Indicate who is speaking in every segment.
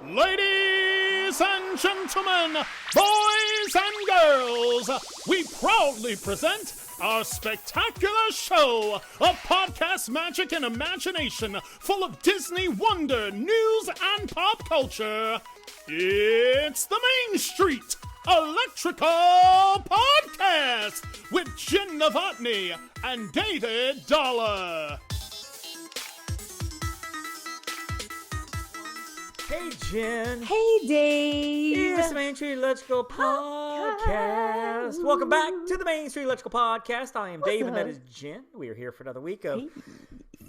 Speaker 1: Ladies and gentlemen, boys and girls, we proudly present our spectacular show of podcast magic and imagination full of Disney wonder, news, and pop culture. It's the Main Street Electrical Podcast with Jenn and David Dollar.
Speaker 2: Hey, Jen.
Speaker 3: Hey, Dave.
Speaker 2: It's the Main Street Electrical Podcast. Welcome back to the Main Street Electrical Podcast. I am Dave, and that is Jen. We are here for another week of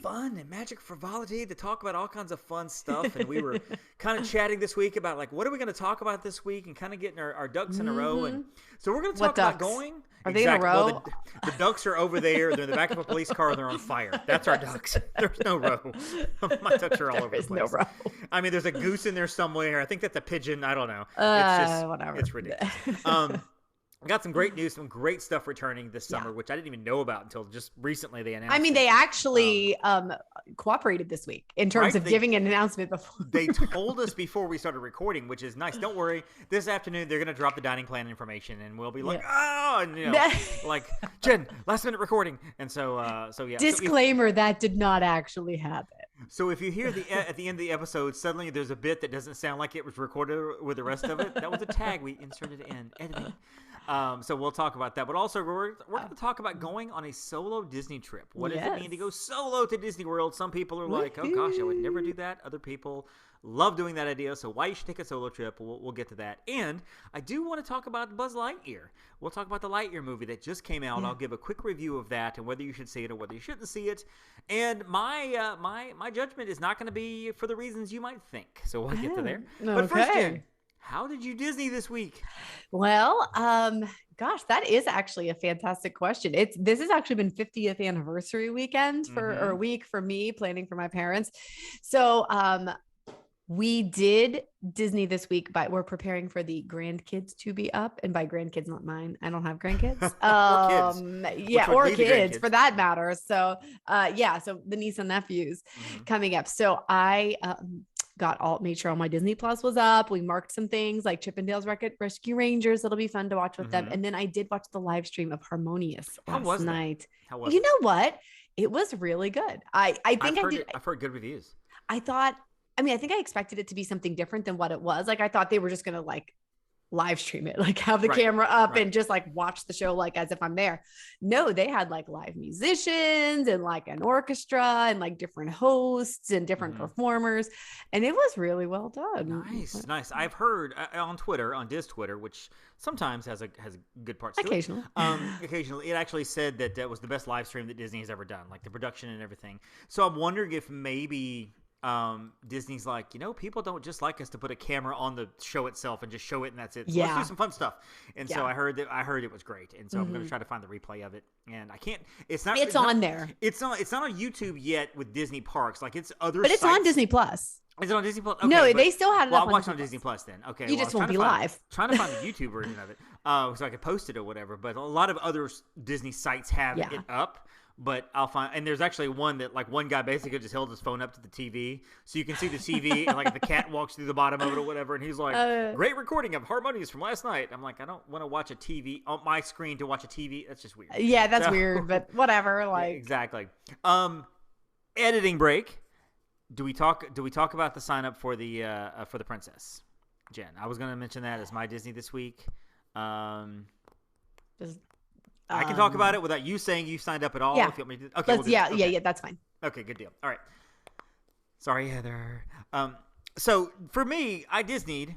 Speaker 2: fun and magic frivolity to talk about all kinds of fun stuff. And we were kind of chatting this week about, like, what are we going to talk about this week and kind of getting our ducks in a row. And so we're going to talk about going.
Speaker 3: Are they in a row?
Speaker 2: Well, the ducks are over there. They're in the back of a police car and they're on fire. That's our ducks. There's no row. My ducks are all over the place.
Speaker 3: No row.
Speaker 2: I mean, there's a goose in there somewhere. I think that's a pigeon. I don't know.
Speaker 3: It's just whatever.
Speaker 2: It's ridiculous. I got some great news, some great stuff returning this summer, which I didn't even know about until just recently they announced.
Speaker 3: I mean, they actually cooperated this week in terms of giving an announcement before.
Speaker 2: They told us before we started recording, which is nice. Don't worry. This afternoon, they're going to drop the dining plan information, and we'll be like, oh, and, you know, like, Jen, last minute recording. And so yeah.
Speaker 3: Disclaimer, that did not actually happen.
Speaker 2: So if you hear at the end of the episode, suddenly there's a bit that doesn't sound like it was recorded with the rest of it, that was a tag we inserted in editing. So we'll talk about that. But also, we're going to talk about going on a solo Disney trip. What does it mean to go solo to Disney World? Some people are like, oh, gosh, I would never do that. Other people love doing that idea. So why you should take a solo trip, we'll get to that. And I do want to talk about Buzz Lightyear. We'll talk about the Lightyear movie that just came out. I'll give a quick review of that and whether you should see it or whether you shouldn't see it. And my judgment is not going to be for the reasons you might think. So we'll get to there. But first, Jen, how did you Disney this week?
Speaker 3: Well, gosh, that is actually a fantastic question. This has actually been 50th anniversary weekend or week for me, planning for my parents. So we did Disney this week, but we're preparing for the grandkids to be up, and by grandkids, not mine. I don't have grandkids. or kids for that matter. So so the niece and nephews coming up. So I made sure all my Disney Plus was up. We marked some things like Chippendales Rescue Rangers. It'll be fun to watch with them. And then I did watch the live stream of Harmonious last night.
Speaker 2: How was
Speaker 3: you know what? It was really good. I've
Speaker 2: heard good reviews.
Speaker 3: I think I expected it to be something different than what it was. Like, I thought they were just going to like live stream it, like have the camera up and just like watch the show like as if I'm there. No, they had like live musicians and like an orchestra and like different hosts and different performers, and it was really well done.
Speaker 2: Nice. I've heard on Twitter, on Diz Twitter, which sometimes has good parts to
Speaker 3: occasionally.
Speaker 2: Occasionally, it actually said that was the best live stream that Disney has ever done, like the production and everything. So I'm wondering if maybe Disney's like, people don't just like us to put a camera on the show itself and just show it and that's it. So let's do some fun stuff. And so I heard it was great. And so I'm going to try to find the replay of it. And I can't. It's
Speaker 3: on there.
Speaker 2: It's not on YouTube yet with Disney Parks. Like it's other.
Speaker 3: But it's on Disney Plus.
Speaker 2: Is it on Disney Plus? Okay,
Speaker 3: no, they still had it.
Speaker 2: Well, I'll watch it on Disney Plus then. Okay,
Speaker 3: you just won't be live.
Speaker 2: Trying to find the YouTube version of it, so I could post it or whatever. But a lot of other Disney sites have it up. But I'll find, and there's actually one that like one guy basically just held his phone up to the TV, so you can see the TV, and like the cat walks through the bottom of it or whatever, and he's like, "Great recording of Harmonious from last night." I'm like, I don't want to watch a TV on my screen to watch a TV. That's just weird.
Speaker 3: Yeah, that's weird, but whatever. Like
Speaker 2: exactly. Editing break. Do we talk about the sign up for the princess, Jen? I was going to mention that as my Disney this week. I can talk about it without you saying you signed up at all.
Speaker 3: Yeah.
Speaker 2: If you want me to, okay.
Speaker 3: Yeah, that's fine.
Speaker 2: Okay, good deal. All right. Sorry, Heather. So for me, I Disneyed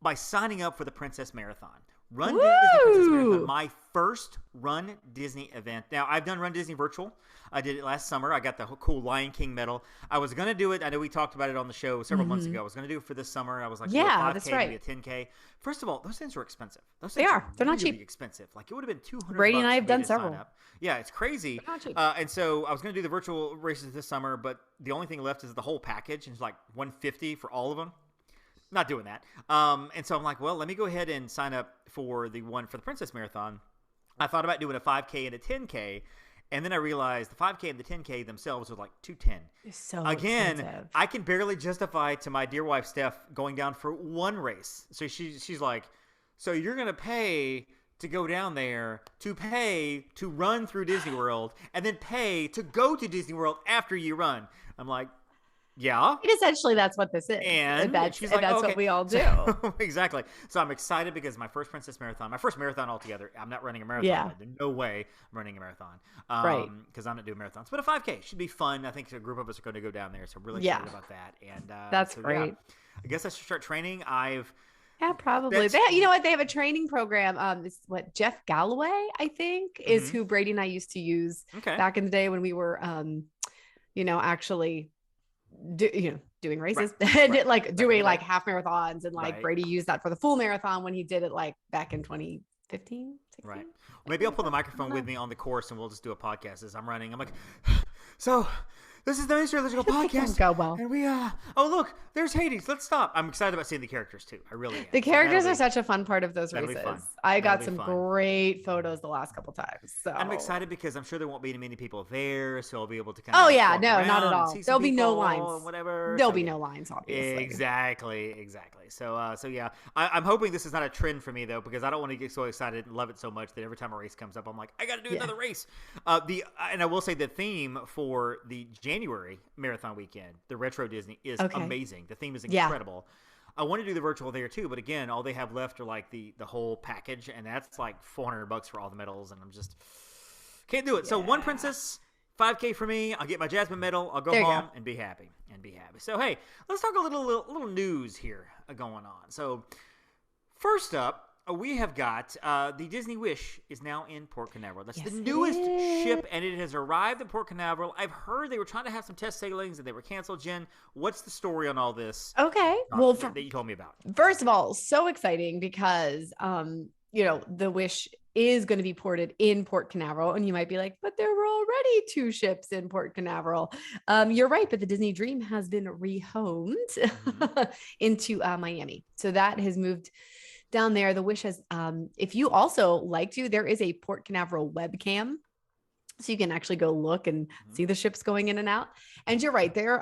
Speaker 2: by signing up for the Princess Marathon. Run Disney Princess Marathon, my first Run Disney event. Now, I've done Run Disney virtual. I did it last summer. I got the cool Lion King medal. I was going to do it. I know we talked about it on the show several months ago. I was going to do it for this summer. I was like,
Speaker 3: yeah,
Speaker 2: 5K,
Speaker 3: that's right.
Speaker 2: maybe a 10K. First of all, those things are expensive.
Speaker 3: They are. They're not cheap.
Speaker 2: Expensive. Like it would have been $200.
Speaker 3: Brady and I have done several.
Speaker 2: Yeah, it's crazy.
Speaker 3: They're not cheap.
Speaker 2: And so I was going to do the virtual races this summer, but the only thing left is the whole package. It's like $150 for all of them. Not doing that. And so I'm like, well, let me go ahead and sign up for the one for the Princess Marathon. I thought about doing a 5K and a 10K. And then I realized the 5K and the 10K themselves are like $210.
Speaker 3: It's so
Speaker 2: Again,
Speaker 3: expensive.
Speaker 2: I can barely justify to my dear wife Steph going down for one race. So she's like, so you're gonna pay to go down there, to pay to run through Disney World, and then pay to go to Disney World after you run. I'm like, yeah.
Speaker 3: And essentially, that's what this is.
Speaker 2: And
Speaker 3: that's
Speaker 2: okay.
Speaker 3: what we all do.
Speaker 2: So, exactly. So I'm excited because my first Princess Marathon, my first marathon altogether. I'm not running a marathon.
Speaker 3: Yeah.
Speaker 2: There's no way I'm running a marathon.
Speaker 3: Right.
Speaker 2: Because I'm not doing marathons. But a 5K should be fun. I think a group of us are going to go down there. So I'm really excited about that. And
Speaker 3: that's
Speaker 2: so,
Speaker 3: great.
Speaker 2: Yeah, I guess I should start training.
Speaker 3: Yeah, probably. You know what? They have a training program. It's what Jeff Galloway, I think, is who Brady and I used to use back in the day when we were, actually doing races and like doing like half marathons, and like Brady used that for the full marathon when he did it like back in 2015. 16?
Speaker 2: Right. Maybe I'll pull the microphone with me on the course and we'll just do a podcast as I'm running. I'm like, so this is the Astrological Podcast.
Speaker 3: Go well.
Speaker 2: And we, oh, look, there's Hades. Let's stop. I'm excited about seeing the characters too. I really am.
Speaker 3: The characters are such a fun part of those
Speaker 2: that'll
Speaker 3: races.
Speaker 2: be fun.
Speaker 3: I got some great photos the last couple times. So
Speaker 2: I'm excited because I'm sure there won't be many people there. So I'll be able to kind
Speaker 3: of. Oh,
Speaker 2: yeah.
Speaker 3: No, not at all. There'll be no lines.
Speaker 2: Whatever.
Speaker 3: There'll be no lines, obviously.
Speaker 2: Exactly. So yeah, I'm hoping this is not a trend for me though, because I don't want to get so excited and love it so much that every time a race comes up, I'm like, I got to do another race. And I will say the theme for the January marathon weekend, the Retro Disney, is amazing. The theme is incredible. I want to do the virtual there too, but again, all they have left are like the whole package, and that's like $400 for all the medals, and I'm just can't do it. So one princess, 5K for me. I'll get my Jasmine medal. I'll go home and be happy. So hey, let's talk a little news here going on. So first up, we have got the Disney Wish is now in Port Canaveral. That's the newest ship, and it has arrived in Port Canaveral. I've heard they were trying to have some test sailings, and they were canceled. Jen, what's the story on all this?
Speaker 3: Okay,
Speaker 2: that you told me about.
Speaker 3: First of all, so exciting because the Wish is going to be ported in Port Canaveral, and you might be like, but there were already 2 ships in Port Canaveral. You're right, but the Disney Dream has been rehomed into Miami, so that has moved down there. The Wish has, if you also like to, there is a Port Canaveral webcam, so you can actually go look and see the ships going in and out. And you're right, they're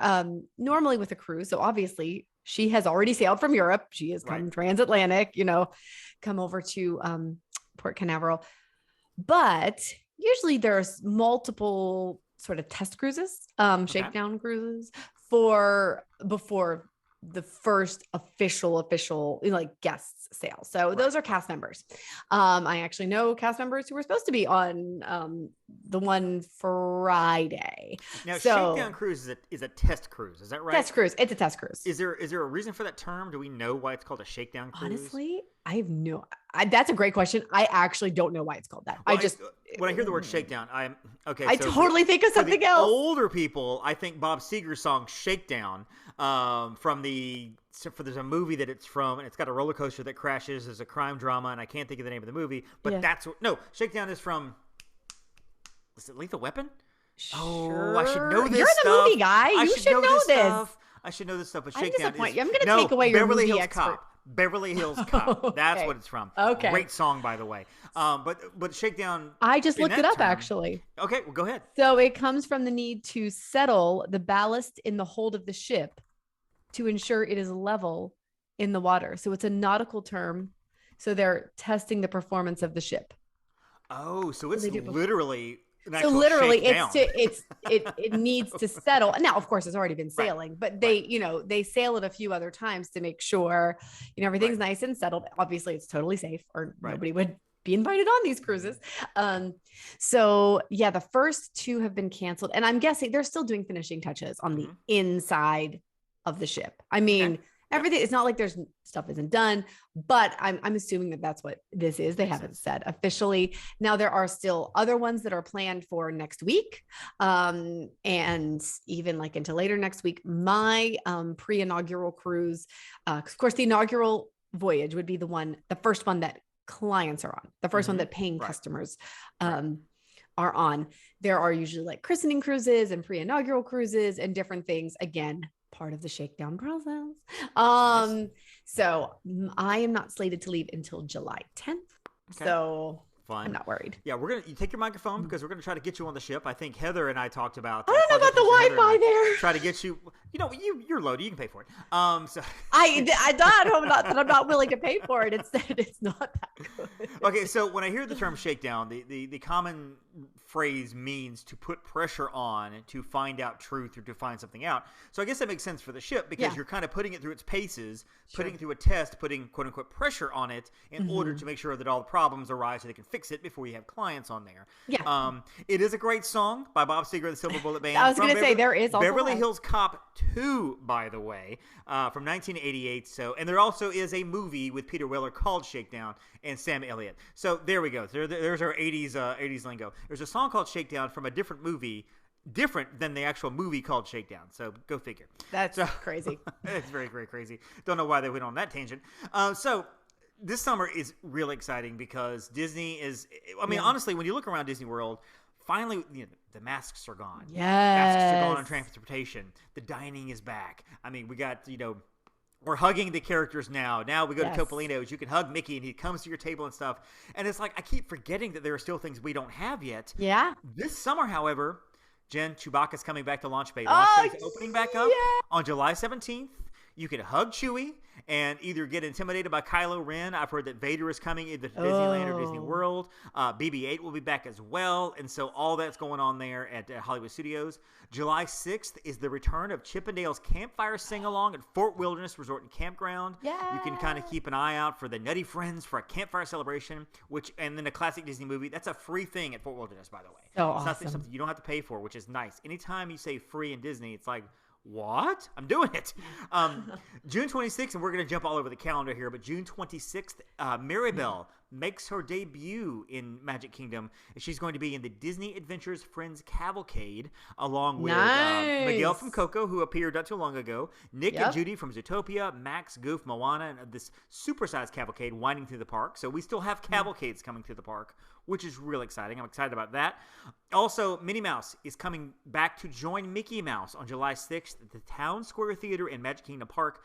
Speaker 3: normally with a cruise. So obviously she has already sailed from Europe. She has come transatlantic, come over to Port Canaveral. But usually there's multiple sort of test cruises, shakedown cruises before the first official like guests sail. So those are cast members. I actually know cast members who were supposed to be on the one Friday.
Speaker 2: Now, shakedown cruise is a test cruise. Is that right?
Speaker 3: Test cruise. It's a test cruise.
Speaker 2: Is there a reason for that term? Do we know why it's called a shakedown cruise?
Speaker 3: Honestly, I have no. That's a great question. I actually don't know why it's called that.
Speaker 2: Well, when I hear the word shakedown, I
Speaker 3: totally think of something else.
Speaker 2: Older people, I think Bob Seger's song "Shakedown" there's a movie that it's from, and it's got a roller coaster that crashes. There's a crime drama, and I can't think of the name of the movie. But Shakedown is from. Is it Lethal Weapon?
Speaker 3: Sure.
Speaker 2: Oh, I should know this.
Speaker 3: You're the movie guy. You should know this.
Speaker 2: I should know this stuff. But
Speaker 3: I'm
Speaker 2: Shakedown
Speaker 3: disappointed. I'm going to take away your
Speaker 2: Beverly
Speaker 3: movie
Speaker 2: Hills
Speaker 3: expert.
Speaker 2: Cop. Beverly Hills Cop.
Speaker 3: Okay.
Speaker 2: That's what it's from.
Speaker 3: Okay.
Speaker 2: Great song, by the way. But Shakedown.
Speaker 3: I just looked it up,
Speaker 2: term,
Speaker 3: actually.
Speaker 2: Okay, well, go ahead.
Speaker 3: So it comes from the need to settle the ballast in the hold of the ship to ensure it is level in the water. So it's a nautical term. So they're testing the performance of the ship.
Speaker 2: Oh, so it's literally.
Speaker 3: So literally it needs to settle. Now, of course, it's already been sailing, but they sail it a few other times to make sure, everything's nice and settled. Obviously it's totally safe, or nobody would be invited on these cruises. So yeah, the first 2 have been canceled, and I'm guessing they're still doing finishing touches on the inside of the ship. I mean, everything, it's not like there's stuff isn't done, but I'm assuming that that's what this is. They haven't said officially. Now there are still other ones that are planned for next week. And even like into later next week, my pre-inaugural cruise, of course, the inaugural voyage would be the first one that clients are on, the first one that paying customers are on. There are usually like christening cruises and pre-inaugural cruises and different things. Again, part of the shakedown process. So I am not slated to leave until July 10th. Okay. So
Speaker 2: fun.
Speaker 3: I'm not worried.
Speaker 2: Yeah, you take your microphone because we're gonna try to get you on the ship. I think Heather and I talked about.
Speaker 3: I don't know about the Wi-Fi there.
Speaker 2: Try to get you. You're loaded. You can pay for it. So
Speaker 3: I'm not willing to pay for it. It's not that good.
Speaker 2: Okay, so when I hear the term shakedown, the common phrase means to put pressure on to find out truth or to find something out. So I guess that makes sense for the ship because you're kind of putting it through its paces, putting it through a test, putting quote unquote pressure on it in order to make sure that all the problems arise so they can fix it before you have clients on there. Yeah. It is a great song by Bob Seger and the Silver Bullet Band.
Speaker 3: I was going to say there is also
Speaker 2: Beverly Hills Cop 2, by the way, from 1988. So, and there also is a movie with Peter Weller called Shakedown and Sam Elliott. So there we go. There's our 80s lingo. There's a song called Shakedown from a different movie, different than the actual movie called Shakedown. So go figure.
Speaker 3: That's crazy.
Speaker 2: It's very, very crazy. Don't know why they went on that tangent. So this summer is really exciting because Disney is, honestly, when you look around Disney World, finally, the masks are gone.
Speaker 3: Yes.
Speaker 2: Masks are gone on transportation. The dining is back. I mean, we got, we're hugging the characters now. Now we go to Topolino's. You can hug Mickey, and he comes to your table and stuff. And it's like I keep forgetting that there are still things we don't have yet.
Speaker 3: Yeah.
Speaker 2: This summer, however, Jen, Chewbacca's coming back to Launch Bay. Launch Bay's opening back up on July 17th. You can hug Chewie and either get intimidated by Kylo Ren. I've heard that Vader is coming either to Disneyland or Disney World. BB-8 will be back as well. And so all that's going on there at Hollywood Studios. July 6th is the return of Chip 'n Dale's Campfire Sing-Along at Fort Wilderness Resort and Campground.
Speaker 3: Yeah.
Speaker 2: You can kind of keep an eye out for the Nutty Friends for a campfire celebration, and then a classic Disney movie. That's a free thing at Fort Wilderness, by the way.
Speaker 3: So
Speaker 2: it's
Speaker 3: awesome.
Speaker 2: not something you don't have to pay for, which is nice. Anytime you say free in Disney, it's like, what? I'm doing it. June 26th, and we're going to jump all over the calendar here, but June 26th, Maribel makes her debut in Magic Kingdom. She's going to be in the Disney Adventures Friends Cavalcade, along with Miguel from Coco, who appeared not too long ago, Nick and Judy from Zootopia, Max, Goof, Moana, and this supersized cavalcade winding through the park. So we still have cavalcades coming through the park, which is really exciting. I'm excited about that. Also, Minnie Mouse is coming back to join Mickey Mouse on July 6th at the Town Square Theater in Magic Kingdom Park.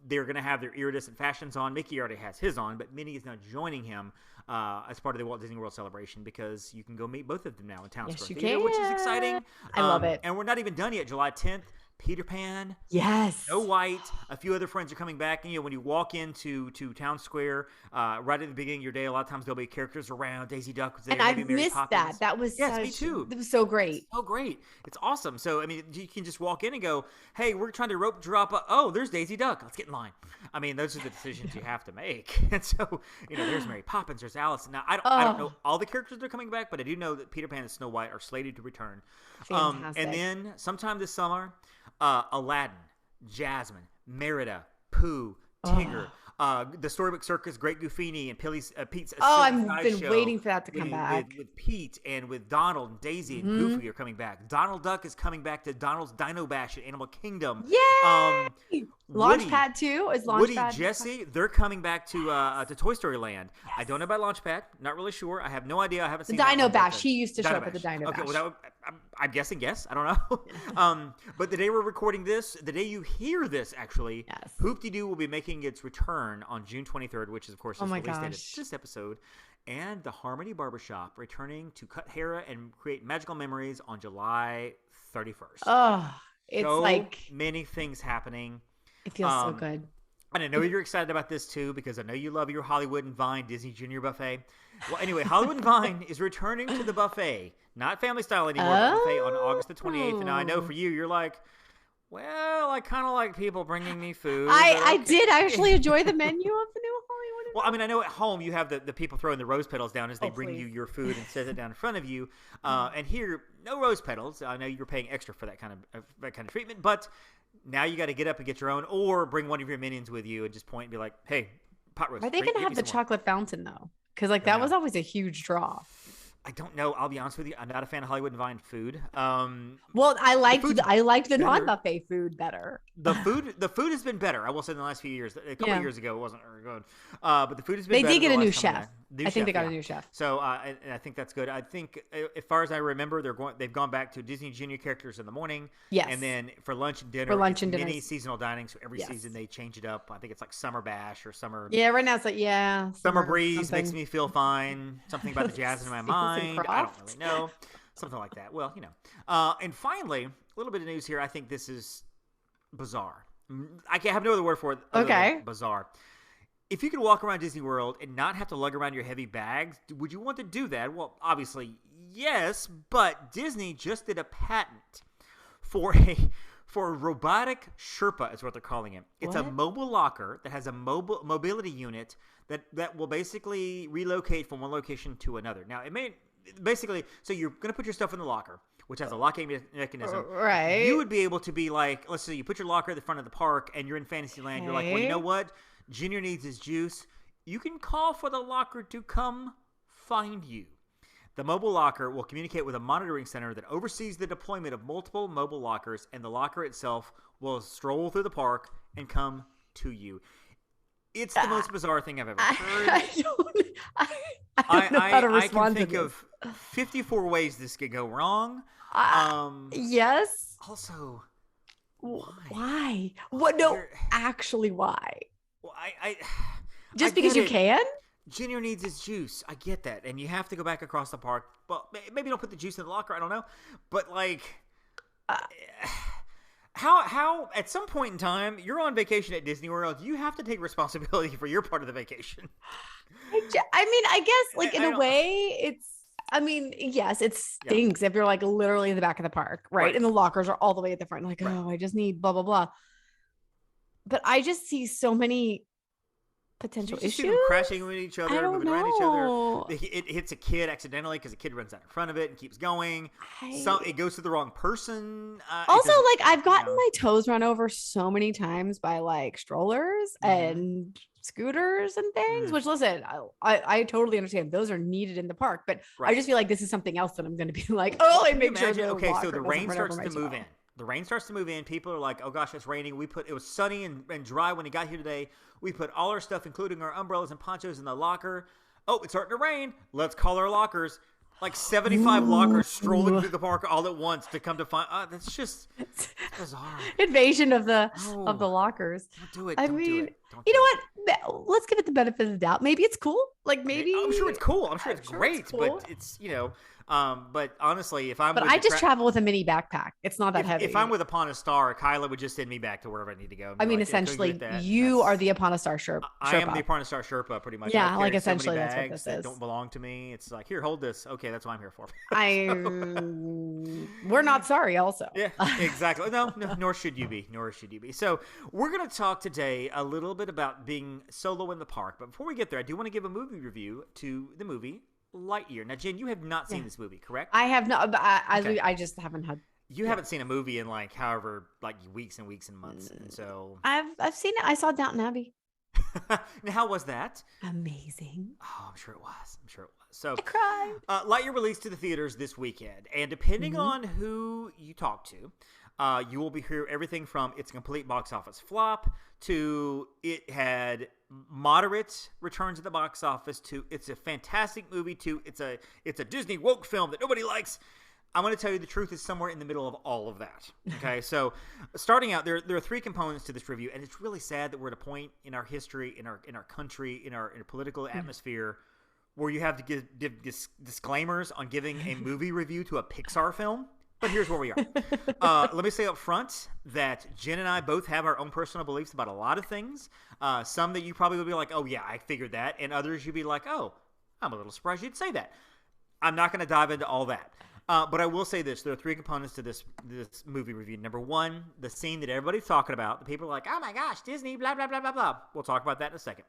Speaker 2: They're going to have their iridescent fashions on. Mickey already has his on, but Minnie is now joining him as part of the Walt Disney World celebration because you can go meet both of them now in Town Square Theater, which is exciting.
Speaker 3: I love it.
Speaker 2: And we're not even done yet. July 10th. Peter Pan, Snow White, a few other friends are coming back. And, when you walk into Town Square, right at the beginning of your day, a lot of times there'll be characters around. Daisy Duck was there.
Speaker 3: And I've missed that. That was
Speaker 2: me too.
Speaker 3: It was so great.
Speaker 2: So great. It's awesome. So, you can just walk in and go, hey, we're trying to rope drop. There's Daisy Duck. Let's get in line. Those are the decisions you have to make. And so, there's Mary Poppins, there's Alice. Now, I don't know all the characters that are coming back, but I do know that Peter Pan and Snow White are slated to return.
Speaker 3: Fantastic.
Speaker 2: And then sometime this summer, Aladdin, Jasmine, Merida, Pooh, Tigger, the Storybook Circus, Great Goofini, and Pete's.
Speaker 3: I've been waiting for that to come back.
Speaker 2: With Pete and with Donald and Daisy and Goofy are coming back. Donald Duck is coming back to Donald's Dino Bash at Animal Kingdom.
Speaker 3: Yay! Launchpad 2 is Launchpad.
Speaker 2: Woody, Jesse, they're coming back to Toy Story Land. Yes. I don't know about Launchpad. Not really sure. I have no idea. I haven't seen
Speaker 3: the Dino Bash. He used to show up at the Dino Bash.
Speaker 2: Okay, well, I'm guessing yes. I don't know. But the day we're recording this, the day you hear this, actually, Hoop-Dee-Doo will be making its return on June 23rd, which is, of course, is released in this episode. And the Harmony Barbershop returning to cut hair and create magical memories on July 31st.
Speaker 3: It's
Speaker 2: so
Speaker 3: like
Speaker 2: many things happening.
Speaker 3: It feels so good.
Speaker 2: And I know you're excited about this too because I know you love your Hollywood and Vine Disney Junior buffet. Well, anyway, Hollywood and Vine is returning to the buffet, not family style anymore, but buffet on August the 28th. And now I know for you're like, well, I kind of like people bringing me food.
Speaker 3: I did actually enjoy the menu of the new Hollywood.
Speaker 2: Well, I know at home you have the people throwing the rose petals down as they bring you your food and set it down in front of you. And here, no rose petals. I know you're paying extra for that kind of treatment, but now you got to get up and get your own, or bring one of your minions with you and just point and be like, "Hey, pot roast."
Speaker 3: Are they going to have the chocolate fountain though? Because that was always a huge draw.
Speaker 2: I don't know. I'll be honest with you. I'm not a fan of Hollywood and Vine food.
Speaker 3: Well, I liked the non-buffet food better.
Speaker 2: The food has been better. I will say in the last few years. A couple of years ago, it wasn't very good. But the food has been
Speaker 3: They
Speaker 2: better.
Speaker 3: did get a new chef. I think they got
Speaker 2: yeah.
Speaker 3: a new chef.
Speaker 2: So and I think that's good. I think, as far as I remember, they've gone back to Disney Junior characters in the morning.
Speaker 3: Yes.
Speaker 2: And then for lunch and dinner, mini seasonal dining. So every season they change it up. I think it's like Summer Bash or Summer.
Speaker 3: Yeah, right now it's like
Speaker 2: Summer Breeze makes me feel fine. Something about the jazz in my mind. I don't really know. Something like that. Well, and finally, a little bit of news here. I think this is bizarre. I have no other word for it.
Speaker 3: Okay.
Speaker 2: Bizarre. If you could walk around Disney World and not have to lug around your heavy bags, would you want to do that? Well, obviously, yes, but Disney just did a patent for a robotic Sherpa, is what they're calling it. It's a mobile locker that has a mobility unit that will basically relocate from one location to another. Now, so you're going to put your stuff in the locker, which has a locking mechanism.
Speaker 3: Right.
Speaker 2: You would be able to be like, let's say you put your locker at the front of the park and you're in Fantasyland. You're like, well, you know what? Junior needs his juice. You can call for the locker to come find you. The mobile locker will communicate with a monitoring center that oversees the deployment of multiple mobile lockers, and the locker itself will stroll through the park and come to you. It's the most bizarre thing I've ever heard.
Speaker 3: I don't know how to respond
Speaker 2: I can think of 54 ways this could go wrong.
Speaker 3: Yes.
Speaker 2: Also,
Speaker 3: why? What? No, actually, why?
Speaker 2: Well,
Speaker 3: just because you can?
Speaker 2: Junior needs his juice. I get that. And you have to go back across the park. Well, maybe don't put the juice in the locker. I don't know. But, how at some point in time, you're on vacation at Disney World. You have to take responsibility for your part of the vacation.
Speaker 3: I guess, in a way, yes, it stinks if you're, literally in the back of the park, right? And the lockers are all the way at the front. I just need blah, blah, blah. But I just see so many potential issues.
Speaker 2: See them crashing with each other, moving around each other. It hits a kid accidentally because a kid runs out in front of it and keeps going. It goes to the wrong person.
Speaker 3: Also, I've gotten my toes run over so many times by strollers and scooters and things, which, listen, I totally understand. Those are needed in the park, but I just feel like this is something else that I'm going to be like, I make sure.
Speaker 2: Okay, so the rain starts to move in. The rain starts to move in. People are like, oh gosh, it's raining. It was sunny and dry when he got here today. We put all our stuff, including our umbrellas and ponchos, in the locker. Oh, it's starting to rain. Let's call our lockers. 75 lockers strolling through the park all at once to come to find. That's just bizarre.
Speaker 3: Invasion of the lockers.
Speaker 2: Don't do it.
Speaker 3: Don't do it. You know what? Let's give it the benefit of the doubt. Maybe it's cool. Maybe
Speaker 2: I'm sure it's cool. I'm sure it's great, cool. But it's But honestly, if I'm
Speaker 3: I just travel with a mini backpack. It's not that heavy.
Speaker 2: If I'm with Upon a Star, Kyla would just send me back to wherever I need to go.
Speaker 3: Essentially, you are the Upon a Star Sherpa.
Speaker 2: I am the Upon a Star Sherpa, pretty much.
Speaker 3: Yeah, essentially that's what this is.
Speaker 2: Don't belong to me. It's like, here, hold this. Okay, that's what I'm here for.
Speaker 3: We're not sorry. Also.
Speaker 2: Yeah, exactly. No, nor should you be. So we're going to talk today a little bit about being solo in the park. But before we get there, I do want to give a movie review to the movie Lightyear. Now, Jen, you have not seen this movie, correct?
Speaker 3: I have not. I just haven't had.
Speaker 2: You haven't seen a movie in however weeks and weeks and months, and so
Speaker 3: I've seen it. I saw Downton Abbey.
Speaker 2: Now, how was that?
Speaker 3: Amazing.
Speaker 2: Oh, I'm sure it was. So
Speaker 3: I cried.
Speaker 2: Lightyear released to the theaters this weekend, and depending on who you talk to, you will hear everything from it's a complete box office flop to it had moderate returns at the box office to it's a fantastic movie to it's a Disney woke film that nobody likes. I'm going to tell you the truth is somewhere in the middle of all of that. Okay, so starting out, there are three components to this review, and it's really sad that we're at a point in our history, in our country, in our political atmosphere, where you have to give disclaimers on giving a movie review to a Pixar film. But here's where we are. Let me say up front that Jen and I both have our own personal beliefs about a lot of things. Some that you probably would be like, oh, yeah, I figured that. And others you'd be like, oh, I'm a little surprised you'd say that. I'm not going to dive into all that. But I will say this. There are three components to this movie review. Number one, the scene that everybody's talking about. The people are like, oh, my gosh, Disney, blah, blah, blah, blah, blah. We'll talk about that in a second.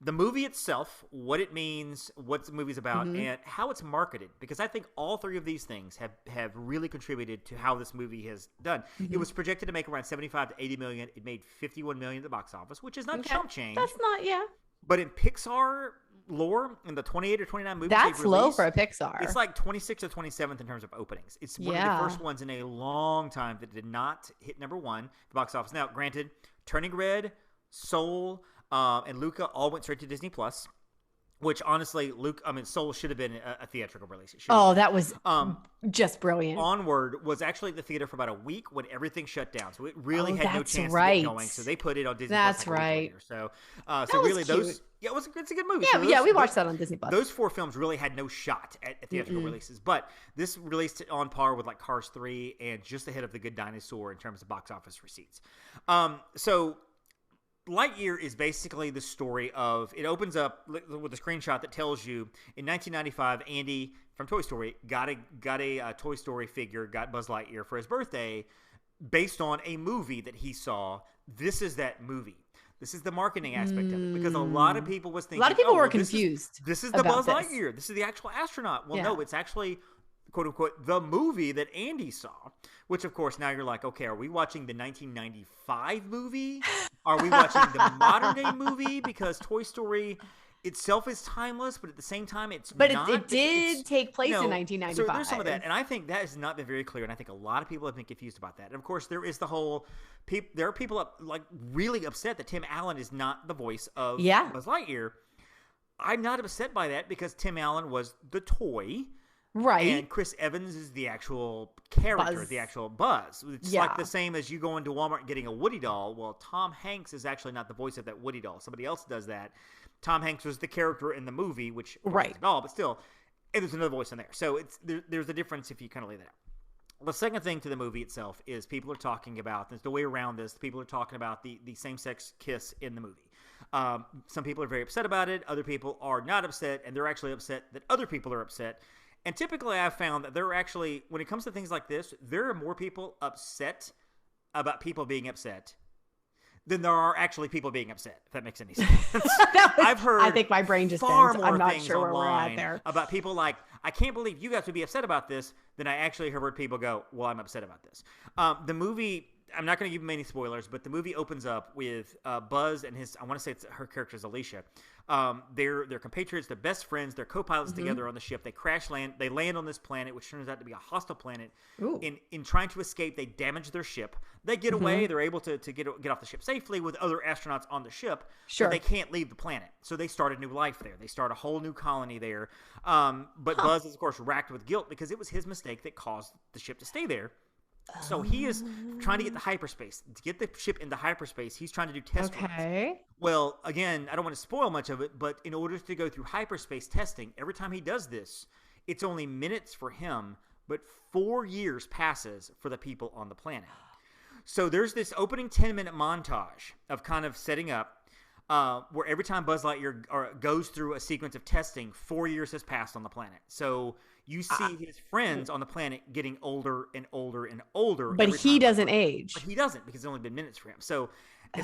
Speaker 2: The movie itself, what it means, what the movie's about, and how it's marketed. Because I think all three of these things have really contributed to how this movie has done. It was projected to make around $75 to $80 million. It made $51 million at the box office, which is not chump change.
Speaker 3: That's not,
Speaker 2: But in Pixar lore in the 28 or 29 movies
Speaker 3: That's
Speaker 2: they've
Speaker 3: low
Speaker 2: released,
Speaker 3: for a Pixar.
Speaker 2: it's like 26th or 27th in terms of openings. It's one of the first ones in a long time that did not hit number one at the box office. Now, granted, Turning Red, Soul, and Luca all went straight to Disney Plus. Which honestly, Soul should have been a theatrical release.
Speaker 3: That was just brilliant.
Speaker 2: Onward was actually at the theater for about a week when everything shut down, so it really had no chance to get going. So they put it on Disney.
Speaker 3: That's
Speaker 2: Plus
Speaker 3: right.
Speaker 2: So really,
Speaker 3: cute.
Speaker 2: it's a good movie.
Speaker 3: Yeah, we watched that on Disney Plus.
Speaker 2: Those 4 films really had no shot at theatrical releases, but this released on par with like Cars 3 and just ahead of The Good Dinosaur in terms of box office receipts. So Lightyear is basically the story of, it opens up with a screenshot that tells you in 1995, Andy from Toy Story got a Toy Story figure, got Buzz Lightyear for his birthday based on a movie that he saw. This is that movie. This is the marketing aspect of it, because a lot of people was thinking,
Speaker 3: a lot of people were confused.
Speaker 2: This is the Buzz Lightyear. This is the actual astronaut. Well, no, it's actually, quote unquote, the movie that Andy saw, which of course now you're like, okay, are we watching the 1995 movie? Are we watching the modern day movie? Because Toy Story itself is timeless, but at the same time it's not.
Speaker 3: It did take place in 1995.
Speaker 2: So there's some of that, and I think that has not been very clear, and I think a lot of people have been confused about that. And of course, there is the whole, there are people really upset that Tim Allen is not the voice of Buzz Lightyear. I'm not upset by that because Tim Allen was the toy.
Speaker 3: Right.
Speaker 2: And Chris Evans is the actual character,
Speaker 3: Buzz.
Speaker 2: the actual Buzz. It's like the same as you go into Walmart and getting a Woody doll. Well, Tom Hanks is actually not the voice of that Woody doll. Somebody else does that. Tom Hanks was the character in the movie, which is a doll, but still, and there's another voice in there. So there's a difference if you kind of lay that out. The second thing to the movie itself is people are talking about, there's the way around this, people are talking about the same-sex kiss in the movie. Some people are very upset about it. Other people are not upset, and they're actually upset that other people are upset. And typically I've found that there are actually, when it comes to things like this, there are more people upset about people being upset than there are actually people being upset, if that makes any sense. I've heard
Speaker 3: I think my brain just
Speaker 2: far
Speaker 3: bends.
Speaker 2: more
Speaker 3: I'm not
Speaker 2: things
Speaker 3: sure where we're
Speaker 2: online
Speaker 3: at there.
Speaker 2: about people like, I can't believe you guys would be upset about this, than I actually heard people go, well, I'm upset about this. The movie, I'm not going to give many spoilers, but the movie opens up with Buzz and his, I want to say her character is Alicia. They're compatriots, they're best friends, they're co-pilots together on the ship. They land on this planet, which turns out to be a hostile planet. In trying to escape, they damage their ship. They get away, they're able to get off the ship safely with other astronauts on the ship, but they can't leave the planet. So they start a new life there. They start a whole new colony there. But Buzz is, of course, racked with guilt because it was his mistake that caused the ship to stay there. So he is trying to get the hyperspace. To get the ship into hyperspace, he's trying to do test runs. Well, again, I don't want to spoil much of it, but in order to go through hyperspace testing, every time he does this, it's only minutes for him, but 4 years passes for the people on the planet. So there's this opening 10-minute montage of kind of setting up where every time Buzz Lightyear goes through a sequence of testing, 4 years has passed on the planet. So you see his friends on the planet getting older and older and older.
Speaker 3: But he doesn't age.
Speaker 2: But he doesn't, because it's only been minutes for him. So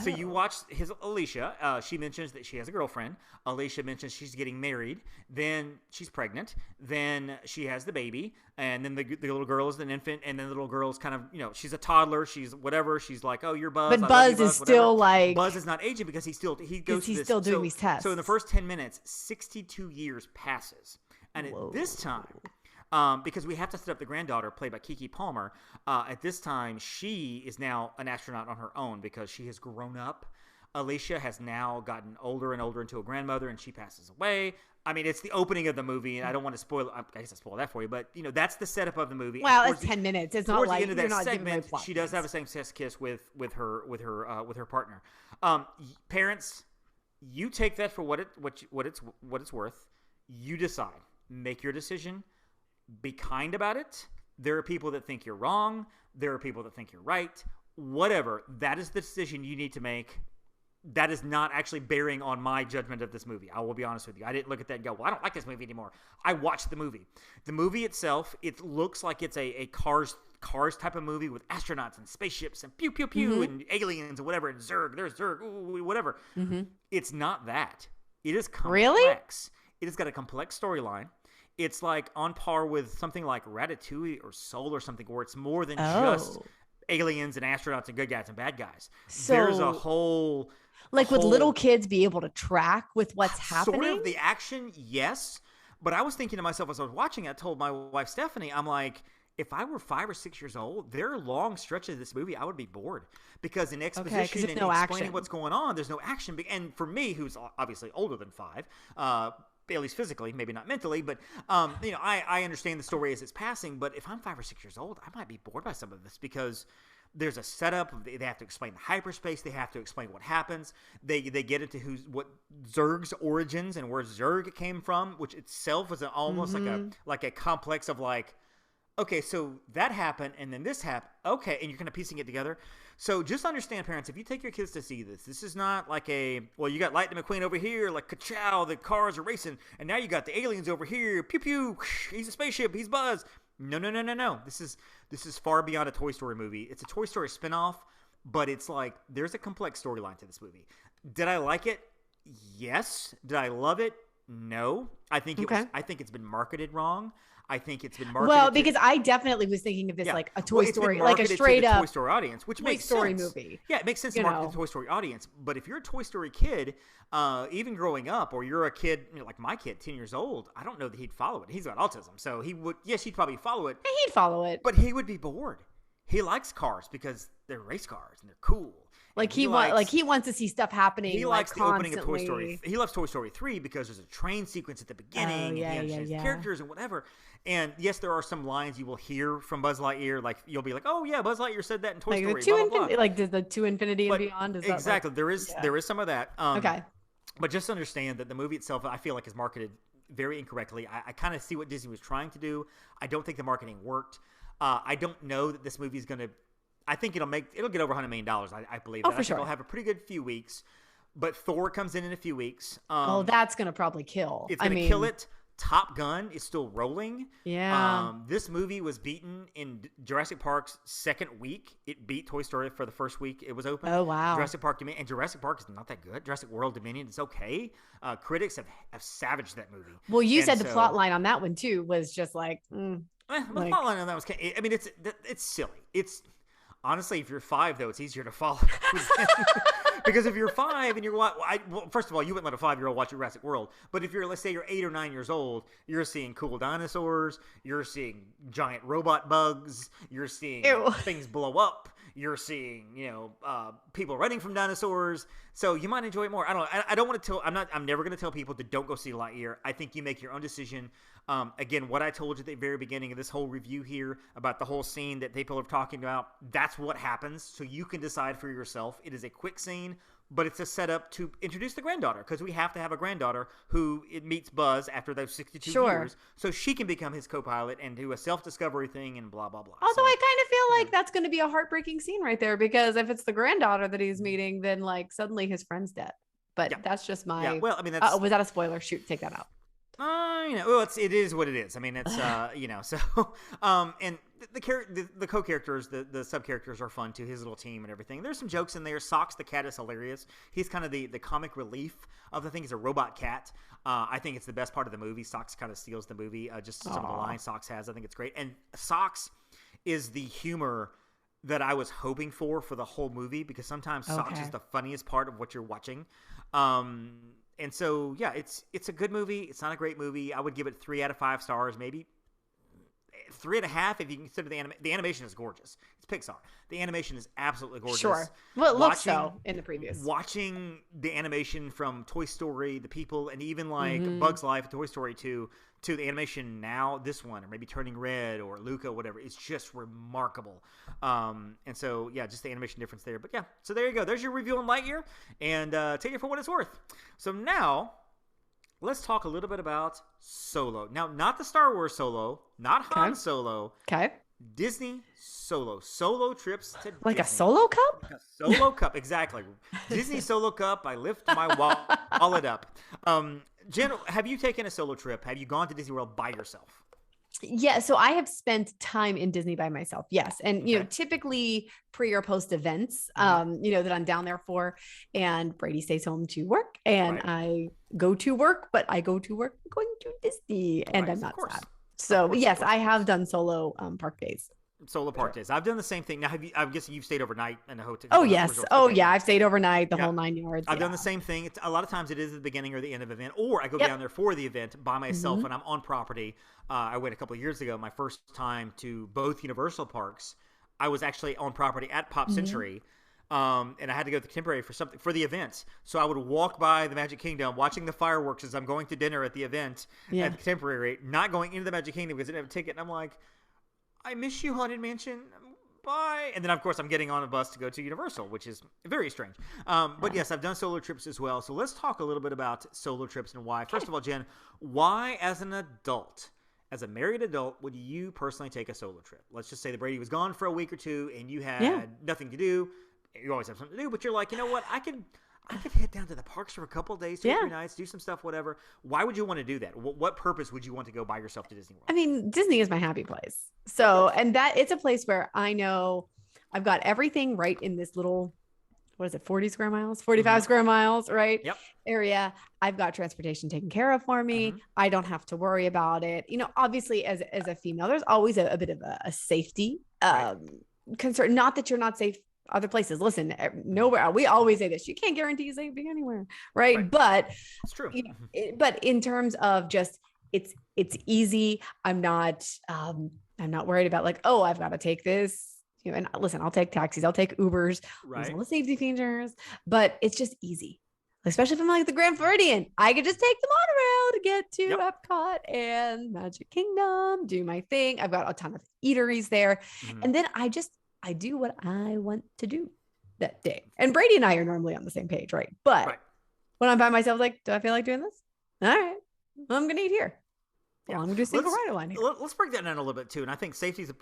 Speaker 2: you watch his Alicia. She mentions that she has a girlfriend. Alicia mentions she's getting married. Then she's pregnant. Then she has the baby. And then the little girl is an infant. And then the little girl's kind of, she's a toddler. She's whatever. She's like, oh, you're Buzz.
Speaker 3: But Buzz is still like...
Speaker 2: Buzz is not aging because he's still
Speaker 3: doing these tests.
Speaker 2: So in the first 10 minutes, 62 years passes. And at this time... because we have to set up the granddaughter, played by Keke Palmer. At this time, she is now an astronaut on her own because she has grown up. Alicia has now gotten older and older into a grandmother, and she passes away. I mean, it's the opening of the movie, and I don't want to spoil. I guess I spoiled that for you, but that's the setup of the movie.
Speaker 3: Well, it's 10 minutes. It's not like
Speaker 2: towards the end of that segment,
Speaker 3: plot
Speaker 2: she does have a same-sex kiss with her partner. Parents, you take that for what it's worth. You decide. Make your decision. Be kind about it. There are people that think you're wrong. There are people that think you're right. Whatever. That is the decision you need to make. That is not actually bearing on my judgment of this movie. I will be honest with you. I didn't look at that and go, well, I don't like this movie anymore. I watched the movie. The movie itself, it looks like it's a Cars type of movie with astronauts and spaceships and pew, pew, pew, and aliens and whatever, and Zurg, there's Zurg, ooh, whatever. It's not that. It is complex.
Speaker 3: Really?
Speaker 2: It has got a complex storyline. It's like on par with something like Ratatouille or Soul or something, where it's more than just aliens and astronauts and good guys and bad guys.
Speaker 3: So,
Speaker 2: there's a whole
Speaker 3: Like, would little kids be able to track with what's happening?
Speaker 2: Sort of the action, yes. But I was thinking to myself as I was watching it, I told my wife Stephanie, I'm like, if I were 5 or 6 years old, there are long stretches of this movie I would be bored because in exposition and explaining what's going on, there's no action. And for me, who's obviously older than 5, at least physically, maybe not mentally, but I understand the story as it's passing. But if I'm 5 or 6 years old, I might be bored by some of this because there's a setup. They have to explain the hyperspace. They have to explain what happens. They get into what Zurg's origins and where Zurg came from, which itself is almost like a complex of like, okay, so that happened, and then this happened. Okay, and you're kind of piecing it together. So just understand, parents, if you take your kids to see this, this is not like you got Lightning McQueen over here, like ka-chow, the cars are racing, and now you got the aliens over here, pew-pew, he's a spaceship, he's Buzz. No. This is far beyond a Toy Story movie. It's a Toy Story spinoff, but it's like there's a complex storyline to this movie. Did I like it? Yes. Did I love it? No. I think it's been marketed wrong. I think it's been marketed
Speaker 3: because I definitely was thinking of this like a Toy Story, like a straight up
Speaker 2: Toy Story audience, which makes sense.
Speaker 3: Toy Story movie.
Speaker 2: Yeah, it makes sense to market the Toy Story audience. But if you're a Toy Story kid, even growing up, or you're a kid like my kid, 10 years old, I don't know that he'd follow it. He's got autism, so he would. Yes, he'd probably follow it.
Speaker 3: He'd follow it,
Speaker 2: but he would be bored. He likes cars because they're race cars and they're cool.
Speaker 3: Like he wants to see stuff happening.
Speaker 2: He likes the
Speaker 3: constantly.
Speaker 2: opening of Toy Story. He loves Toy Story 3 because there's a train sequence at the beginning. And he has characters and whatever. And yes, there are some lines you will hear from Buzz Lightyear. Like you'll be like, "Oh yeah, Buzz Lightyear said that in Toy Story."
Speaker 3: The To Infinity and Beyond.
Speaker 2: Exactly. There is some of that.
Speaker 3: Okay.
Speaker 2: But just understand that the movie itself, I feel like, is marketed very incorrectly. I kind of see what Disney was trying to do. I don't think the marketing worked. I don't know that this movie is going to. I think it'll get over $100 million. I believe that.
Speaker 3: For sure.
Speaker 2: It'll have a pretty good few weeks. But Thor comes in a few weeks.
Speaker 3: That's going to probably kill.
Speaker 2: It's going to kill it. Top Gun is still rolling.
Speaker 3: Yeah.
Speaker 2: This movie was beaten in Jurassic Park's second week. It beat Toy Story for the first week it was open.
Speaker 3: Oh, wow.
Speaker 2: Jurassic Park is not that good. Jurassic World Dominion is okay. Critics have savaged that movie.
Speaker 3: Well, you said the plot line on that one, too, was just like...
Speaker 2: the plot line on that was... I mean, it's silly. It's... Honestly, if you're 5, though, it's easier to follow. Because if you're 5 and you're first of all, you wouldn't let a 5-year-old watch Jurassic World. But if let's say you're 8 or 9 years old, you're seeing cool dinosaurs, you're seeing giant robot bugs, you're seeing things blow up, you're seeing people running from dinosaurs. So you might enjoy it more. I don't want to tell. I'm never going to tell people to don't go see Lightyear. I think you make your own decision. Again, what I told you at the very beginning of this whole review here about the whole scene that people are talking about, that's what happens. So you can decide for yourself. It is a quick scene, but it's a setup to introduce the granddaughter because we have to have a granddaughter who meets Buzz after those 62 years. So she can become his co-pilot and do a self-discovery thing and blah, blah, blah.
Speaker 3: Although I kind of feel like that's going to be a heartbreaking scene right there because if it's the granddaughter that he's meeting, then like suddenly his friend's dead. But that's just my... Yeah, well, I mean, that's... was that a spoiler? Shoot, take that out.
Speaker 2: It is what it is. I mean, it's so and the co-characters, the sub-characters are fun too. His little team and everything. There's some jokes in there. Socks the cat is hilarious. He's kind of the comic relief of the thing. He's a robot cat. I think it's the best part of the movie. Socks kind of steals the movie. Just some of the lines Socks has. I think it's great. And Socks is the humor that I was hoping for the whole movie because sometimes Socks is the funniest part of what you're watching. And so, yeah, it's a good movie. It's not a great movie. I would give it 3 out of 5 stars, maybe 3.5 if you consider the animation is gorgeous. It's Pixar. The animation is absolutely gorgeous.
Speaker 3: Sure. Well, it looks so in the previous.
Speaker 2: Watching the animation from Toy Story, the people, and even like Bug's Life, Toy Story 2, to the animation now, this one, or maybe Turning Red or Luca, whatever, it's just remarkable. And so, yeah, just the animation difference there. But yeah, so there you go. There's your review on Lightyear, and take it for what it's worth. So now, let's talk a little bit about Solo. Now, not the Star Wars Solo, not Han Solo.
Speaker 3: Okay.
Speaker 2: Disney Solo. Solo trips to
Speaker 3: like
Speaker 2: Disney.
Speaker 3: A Solo cup?
Speaker 2: Like a Solo cup, exactly. Disney Solo cup. I lift my wallet up. Jenn, have you taken a solo trip? Have you gone to Disney World by yourself?
Speaker 3: Yeah, so I have spent time in Disney by myself. Yes. And, typically pre or post events, that I'm down there for, and Brady stays home to work and I go to work, but I go to work going to Disney and I'm not sad. So yes, I have done solo park days.
Speaker 2: Solo park days. I've done the same thing. Now, I'm guessing you've stayed overnight in a hotel.
Speaker 3: Oh, yes.
Speaker 2: resort.
Speaker 3: Oh,
Speaker 2: Okay.
Speaker 3: yeah. I've stayed overnight, the
Speaker 2: Yeah.
Speaker 3: whole 9 yards.
Speaker 2: I've done the same thing. A lot of times it is the beginning or the end of an event, or I go down there for the event by myself and I'm on property. I went a couple of years ago, my first time to both Universal parks. I was actually on property at Pop Century. And I had to go to the Contemporary for the event. So I would walk by the Magic Kingdom, watching the fireworks as I'm going to dinner at the event at the Contemporary, not going into the Magic Kingdom because I didn't have a ticket. And I'm like, I miss you, Haunted Mansion. Bye. And then, of course, I'm getting on a bus to go to Universal, which is very strange. But yes, I've done solo trips as well. So let's talk a little bit about solo trips and why. First of all, Jen, why as an adult, as a married adult, would you personally take a solo trip? Let's just say that Brady was gone for a week or two and you had nothing to do. You always have something to do, but you're like, you know what? I could head down to the parks for a couple of days, 2 or 3 nights, do some stuff, whatever. Why would you want to do that? What purpose would you want to go by yourself to Disney World?
Speaker 3: I mean, Disney is my happy place. So, and that it's a place where I know I've got everything right in this little, what is it, 40 square miles, 45 square miles, right?
Speaker 2: Yep.
Speaker 3: Area. I've got transportation taken care of for me. I don't have to worry about it. You know, obviously as a female, there's always a bit of a safety concern. Not that you're not safe other places. Listen, nowhere. We always say this. You can't guarantee safety anywhere. Right. But
Speaker 2: it's true.
Speaker 3: But in terms of just, it's easy. I'm not worried about like, oh, I've got to take this. You know, and listen, I'll take taxis, I'll take Ubers, there's all the safety features, but it's just easy. Especially if I'm like the Grand Floridian, I could just take the monorail to get to Epcot and Magic Kingdom, do my thing. I've got a ton of eateries there. And then I do what I want to do that day. And Brady and I are normally on the same page, right? But when I'm by myself, like, do I feel like doing this? All right, well, I'm going to eat here. Well, I'm going to do a single rider line here.
Speaker 2: Let's break that down a little bit too. And I think safety is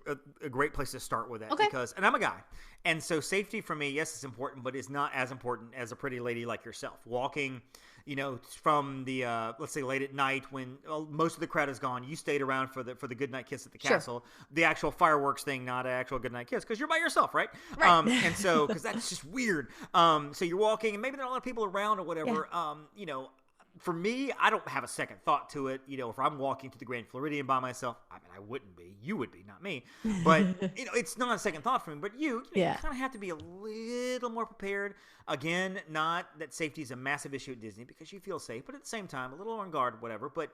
Speaker 2: a great place to start with that because, and I'm a guy. And so safety for me, yes, it's important, but it's not as important as a pretty lady like yourself. Walking, you know, from the, let's say late at night when most of the crowd is gone, you stayed around for the goodnight kiss at the castle, the actual fireworks thing, not an actual goodnight kiss because you're by yourself, right? And so, because that's just weird. So you're walking and maybe there are a lot of people around or whatever, you know, for me, I don't have a second thought to it. You know, if I'm walking to the Grand Floridian by myself, I mean, I wouldn't be. You would be, not me. But, you know, it's not a second thought for me. But you kind of have to be a little more prepared. Again, not that safety is a massive issue at Disney because you feel safe, but at the same time, a little on guard, whatever. But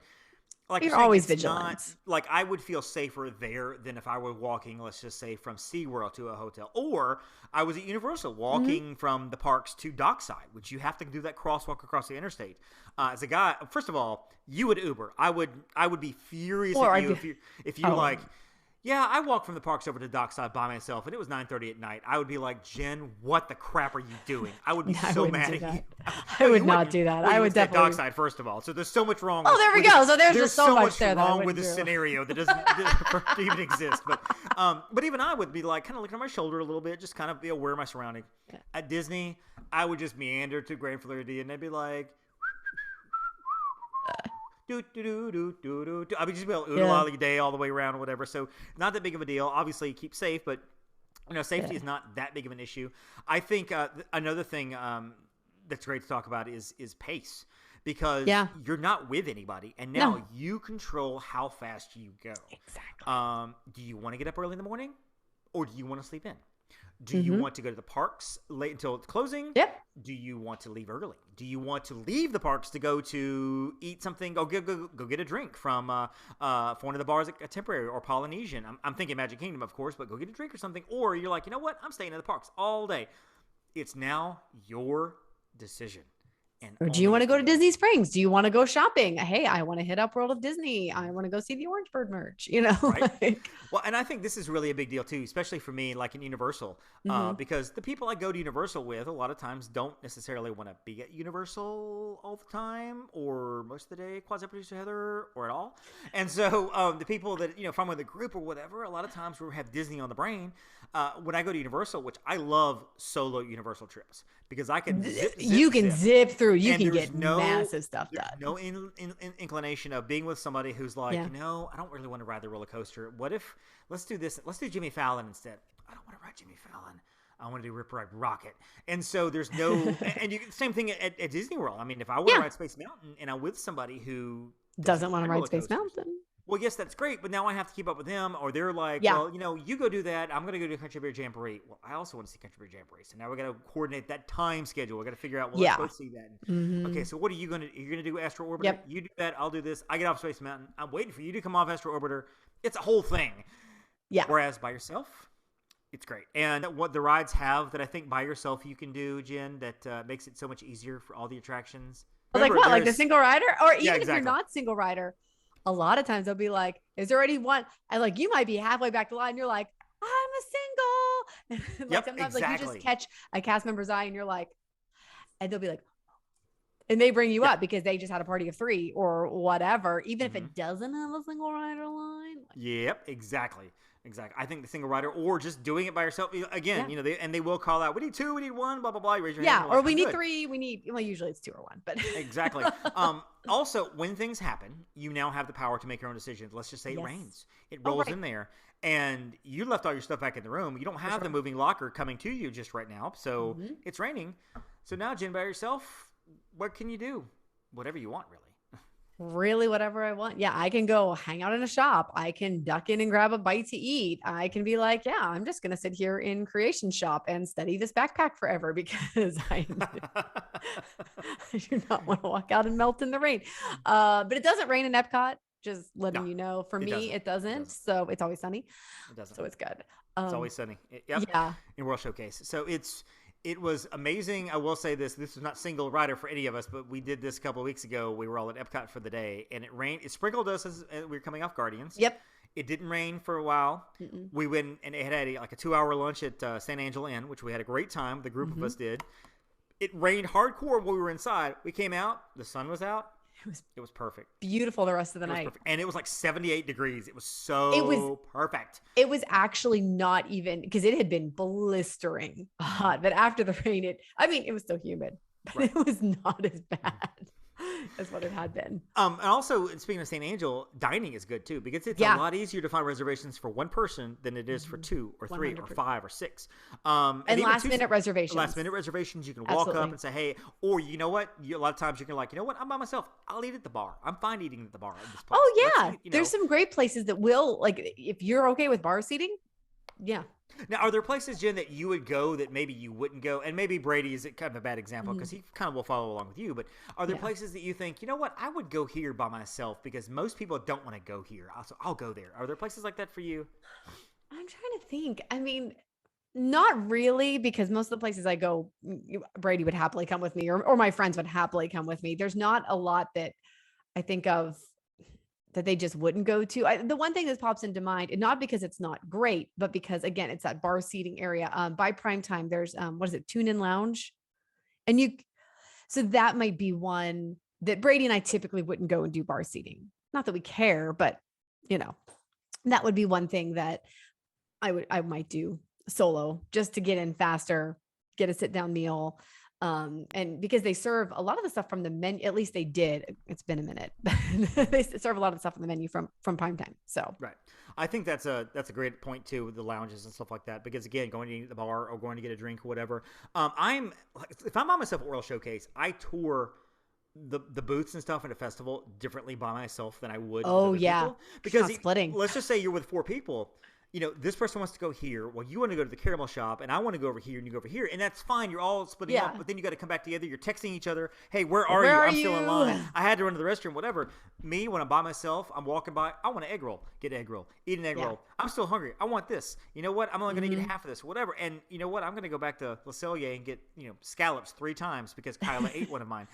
Speaker 2: like
Speaker 3: you're always vigilant.
Speaker 2: Like I would feel safer there than if I were walking, let's just say, from SeaWorld to a hotel. Or I was at Universal walking from the parks to Dockside, which you have to do that crosswalk across the interstate. As a guy, first of all, you would Uber. I would be furious at you if you like, yeah, I walked from the parks over to Dockside by myself, and it was 9:30 at night. I would be like, Jen, what the crap are you doing? I would be so mad at you.
Speaker 3: I would not do that.
Speaker 2: Well,
Speaker 3: I would definitely
Speaker 2: Dockside first of all. So there's so much wrong.
Speaker 3: Oh, there we go. So there's just so much there
Speaker 2: wrong with this scenario that doesn't even exist. But even I would be like kind of looking at my shoulder a little bit, just kind of be aware of my surroundings. At Disney, I would just meander to Grand Floridian, and they'd be like. I would just be able to oodle all day all the way around or whatever. So not that big of a deal. Obviously, keep safe, but you know, safety is not that big of an issue. I think another thing that's great to talk about is pace because you're not with anybody, and now you control how fast you go.
Speaker 3: Exactly.
Speaker 2: Do you want to get up early in the morning, or do you want to sleep in? Do you want to go to the parks late until it's closing?
Speaker 3: Yep.
Speaker 2: Do you want to leave early? Do you want to leave the parks to go to eat something? Go get a drink from one of the bars at Temporary or Polynesian. I'm thinking Magic Kingdom, of course, but go get a drink or something. Or you're like, you know what? I'm staying in the parks all day. It's now your decision.
Speaker 3: Or do you want to go to Disney Springs? Do you want to go shopping? Hey, I want to hit up World of Disney. I want to go see the Orange Bird merch, you know?
Speaker 2: Right. Well, and I think this is really a big deal too, especially for me, like in Universal, because the people I go to Universal with a lot of times don't necessarily want to be at Universal all the time or most of the day, quasi-producer Heather, or at all. And so the people that, you know, if I'm with a group or whatever, a lot of times we have Disney on the brain. When I go to Universal, which I love solo Universal trips because I can zip through. You can get massive stuff done. No inclination of being with somebody who's like, you know, I don't really want to ride the roller coaster. What if let's do this? Let's do Jimmy Fallon instead. I don't want to ride Jimmy Fallon. I want to do Rip Ride Rocket. And so there's no, and same thing at Disney World. I mean, if I want to ride Space Mountain and I'm with somebody who
Speaker 3: doesn't want to ride Space Mountain.
Speaker 2: well, yes, that's great, but now I have to keep up with them, or they're like,
Speaker 3: Yeah.
Speaker 2: well, you go do that. I'm going to go to Country Bear Jamboree. Well, I also want to see Country Bear Jamboree. So now we got to coordinate that time schedule. We got to figure out, well, let's both see that. Okay, so what are you going to do? You're going to do Astro Orbiter?
Speaker 3: Yep.
Speaker 2: You do that. I'll do this. I get off Space Mountain. I'm waiting for you to come off Astro Orbiter. It's a whole thing.
Speaker 3: Yeah.
Speaker 2: Whereas by yourself, it's great. And what the rides have that I think by yourself you can do, Jen, that makes it so much easier for all the attractions.
Speaker 3: Like what? Like the single rider? Or even
Speaker 2: exactly.
Speaker 3: if you're not single rider, a lot of times they'll be like, is there already one? And like, you might be halfway back the line. You're like, I'm a single. Like sometimes like you just catch a cast member's eye and you're like, and they'll be like, and they bring you up because they just had a party of 3 or whatever, even if it doesn't have a single rider line.
Speaker 2: Yep, exactly. I think the single rider, or just doing it by yourself again, they will call out, we need 2, we need 1, blah blah blah. You raise your hand.
Speaker 3: Or we need 3, we need. Well, usually it's 2 or 1, but
Speaker 2: exactly. Also, when things happen, you now have the power to make your own decisions. Let's just say it rains, it rolls in there, and you left all your stuff back in the room. You don't have the moving locker coming to you just right now, so it's raining. So now, Jen, by yourself, what can you do? Whatever you want, really.
Speaker 3: Really, whatever I want. Yeah, I can go hang out in a shop. I can duck in and grab a bite to eat. I can be like, yeah, I'm just going to sit here in creation shop and study this backpack forever because I do not want to walk out and melt in the rain. But it doesn't rain in Epcot. Just letting you know. For me, it doesn't. So it's always sunny.
Speaker 2: It doesn't.
Speaker 3: So it's good.
Speaker 2: It's always sunny. Yeah. In World Showcase. So it was amazing. I will say this was not single rider for any of us, but we did this a couple of weeks ago. We were all at Epcot for the day, and it rained. It sprinkled us as we were coming off Guardians.
Speaker 3: Yep.
Speaker 2: It didn't rain for a while. We went, and it had a 2-hour lunch at San Angelo Inn, which we had a great time. The group of us did. It rained hardcore while we were inside. We came out. The sun was out. It was perfect.
Speaker 3: Beautiful the rest of the night.
Speaker 2: Perfect. And it was like 78 degrees. It was perfect.
Speaker 3: It was actually not even, because it had been blistering hot, but after the rain, it was still humid, but it was not as bad as what it had been.
Speaker 2: And also, speaking of St. Angel, dining is good too, because it's a lot easier to find reservations for one person than it is for 2 or 3 or 5 or 6.
Speaker 3: And last minute reservations.
Speaker 2: Last minute reservations, you can walk up and say, hey, or you know what? A lot of times you can like, you know what? I'm by myself. I'll eat at the bar. I'm fine eating at the bar at this place.
Speaker 3: Oh yeah. There's some great places that will, like, if you're okay with bar seating. Yeah.
Speaker 2: Now, are there places, Jen, that you would go that maybe you wouldn't go? And maybe Brady is kind of a bad example because he kind of will follow along with you. But are there places that you think, you know what, I would go here by myself because most people don't want to go here. So I'll go there. Are there places like that for you?
Speaker 3: I'm trying to think. I mean, not really, because most of the places I go, Brady would happily come with me, or my friends would happily come with me. There's not a lot that I think of that they just wouldn't go to. The one thing that pops into mind, and not because it's not great, but because again, it's that bar seating area. By prime time, there's Tune In Lounge, so that might be one that Brady and I typically wouldn't go and do bar seating. Not that we care, but that would be one thing that I might do solo just to get in faster, get a sit down meal. And because they serve a lot of the stuff from the menu, at least they did. It's been a minute. They serve a lot of the stuff on the menu from prime time. So
Speaker 2: right, I think that's a great point too, with the lounges and stuff like that. Because again, going to eat at the bar or going to get a drink or whatever. If I'm by myself at World Showcase, I tour the booths and stuff at a festival differently by myself than I would.
Speaker 3: Oh
Speaker 2: with
Speaker 3: yeah,
Speaker 2: people. Because
Speaker 3: splitting.
Speaker 2: Let's just say you're with 4 people. This person wants to go here. Well, you want to go to the caramel shop, and I want to go over here, and you go over here, and that's fine. You're all splitting up, but then you got to come back together. You're texting each other. Hey, where are you? I'm still in line. I had to run to the restroom. Whatever. Me, when I'm by myself, I'm walking by. I want an egg roll. Get an egg roll. Eat an egg roll. I'm still hungry. I want this. You know what? I'm only going to get half of this. Whatever. And you know what? I'm going to go back to Le Cellier and get scallops 3 times because Kyla ate one of mine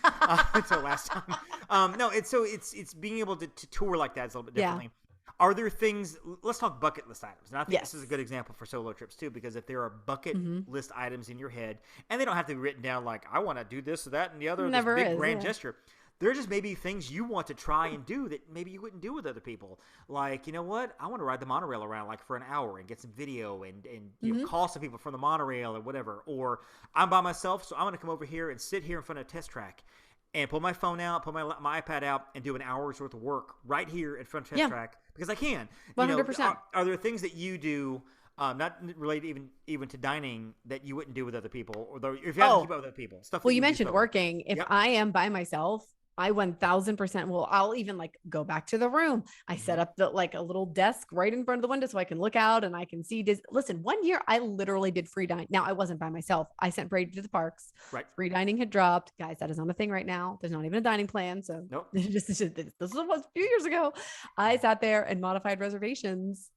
Speaker 2: until last time. No, it's being able to tour like that is a little bit differently. Are there things, let's talk bucket list items. And I think this is a good example for solo trips too, because if there are bucket list items in your head, and they don't have to be written down like, I want to do this or that and the other, this big grand gesture. There are just maybe things you want to try and do that maybe you wouldn't do with other people. Like, you know what? I want to ride the monorail around like for an hour and get some video and call some people from the monorail or whatever. Or I'm by myself, so I'm going to come over here and sit here in front of a test track and pull my phone out, pull my iPad out, and do an hour's worth of work right here in front of test track because I can.
Speaker 3: 100%.
Speaker 2: Are there things that you do, not related even to dining, that you wouldn't do with other people, or if you have to keep up with other people? Stuff.
Speaker 3: Well, you mentioned working. If I am by myself, I 1000% will. I'll even like go back to the room. I set up like a little desk right in front of the window so I can look out and I can see. Listen, one year I literally did free dining. Now I wasn't by myself. I sent Brady to the parks.
Speaker 2: Right.
Speaker 3: Free dining had dropped. Guys, that is not a thing right now. There's not even a dining plan. So
Speaker 2: Nope.
Speaker 3: this was a few years ago. I sat there and modified reservations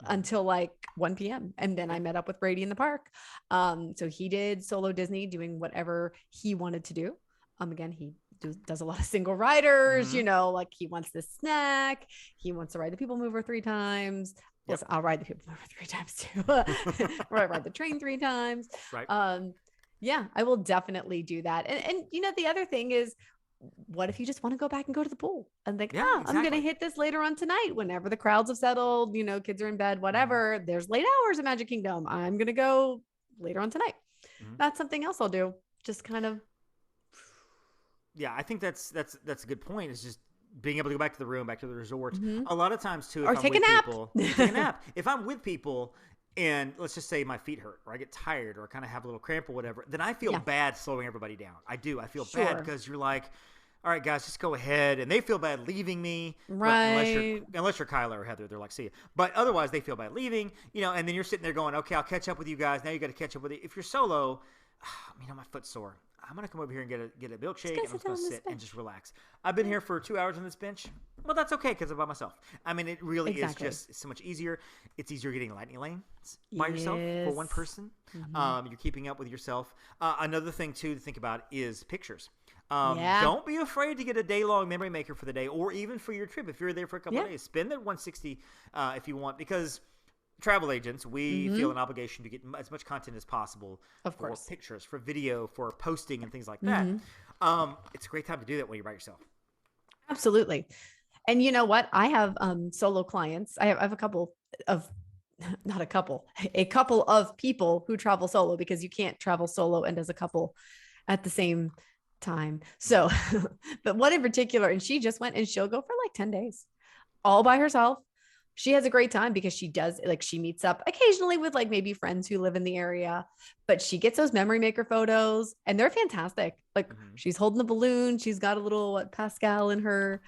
Speaker 3: until like 1 p.m. And then I met up with Brady in the park. So he did solo Disney, doing whatever he wanted to do. Again, he does a lot of single riders, you know, like he wants this snack. He wants to ride the People Mover 3 times. Listen, I'll ride the People Mover 3 times too. Ride the train 3 times.
Speaker 2: Right.
Speaker 3: Yeah, I will definitely do that. And you know, the other thing is, what if you just want to go back and go to the pool and think, I'm going to hit this later on tonight, whenever the crowds have settled, you know, kids are in bed, whatever, there's late hours in Magic Kingdom. I'm going to go later on tonight. That's something else I'll do. Just kind of.
Speaker 2: Yeah, I think that's a good point. Is just being able to go back to the room, back to the resort. A lot of times too, if
Speaker 3: or
Speaker 2: I'm
Speaker 3: take
Speaker 2: with
Speaker 3: a nap.
Speaker 2: People, take a nap. If I'm with people and let's just say my feet hurt or I get tired or I kind of have a little cramp or whatever, then I feel bad slowing everybody down. I do. I feel bad because you're like, all right, guys, just go ahead. And they feel bad leaving me.
Speaker 3: Right.
Speaker 2: Unless you're Kyla or Heather, they're like, see you. But otherwise, they feel bad leaving, you know, and then you're sitting there going, okay, I'll catch up with you guys. Now you got to catch up with it. If you're solo, you know, my foot's sore. I'm going to come over here and get a milkshake, and I'm just going to sit and just relax. I've been here for 2 hours on this bench. Well, that's okay because I'm by myself. I mean, it really is just so much easier. It's easier getting lightning lanes by yourself for one person. You're keeping up with yourself. Another thing, too, to think about is pictures. Don't be afraid to get a day-long memory maker for the day or even for your trip. If you're there for a couple of days, spend that $160 if you want, because travel agents, we feel an obligation to get as much content as possible for pictures, for video, for posting and things like that. It's a great time to do that when you're by yourself.
Speaker 3: Absolutely. And you know what? I have solo clients. I have a couple of, not a couple of people who travel solo, because you can't travel solo and as a couple at the same time. So, but one in particular, and she just went, and she'll go for like 10 days all by herself. She has a great time because she does, like, she meets up occasionally with like maybe friends who live in the area, but she gets those memory maker photos and they're fantastic. Like she's holding the balloon. She's got a little Pascal in her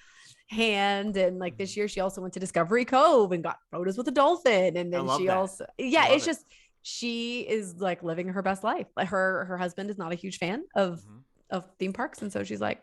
Speaker 3: hand. And like this year, she also went to Discovery Cove and got photos with a dolphin. And then she also, it's just, she is like living her best life. Like her husband is not a huge fan of theme parks. And so she's like,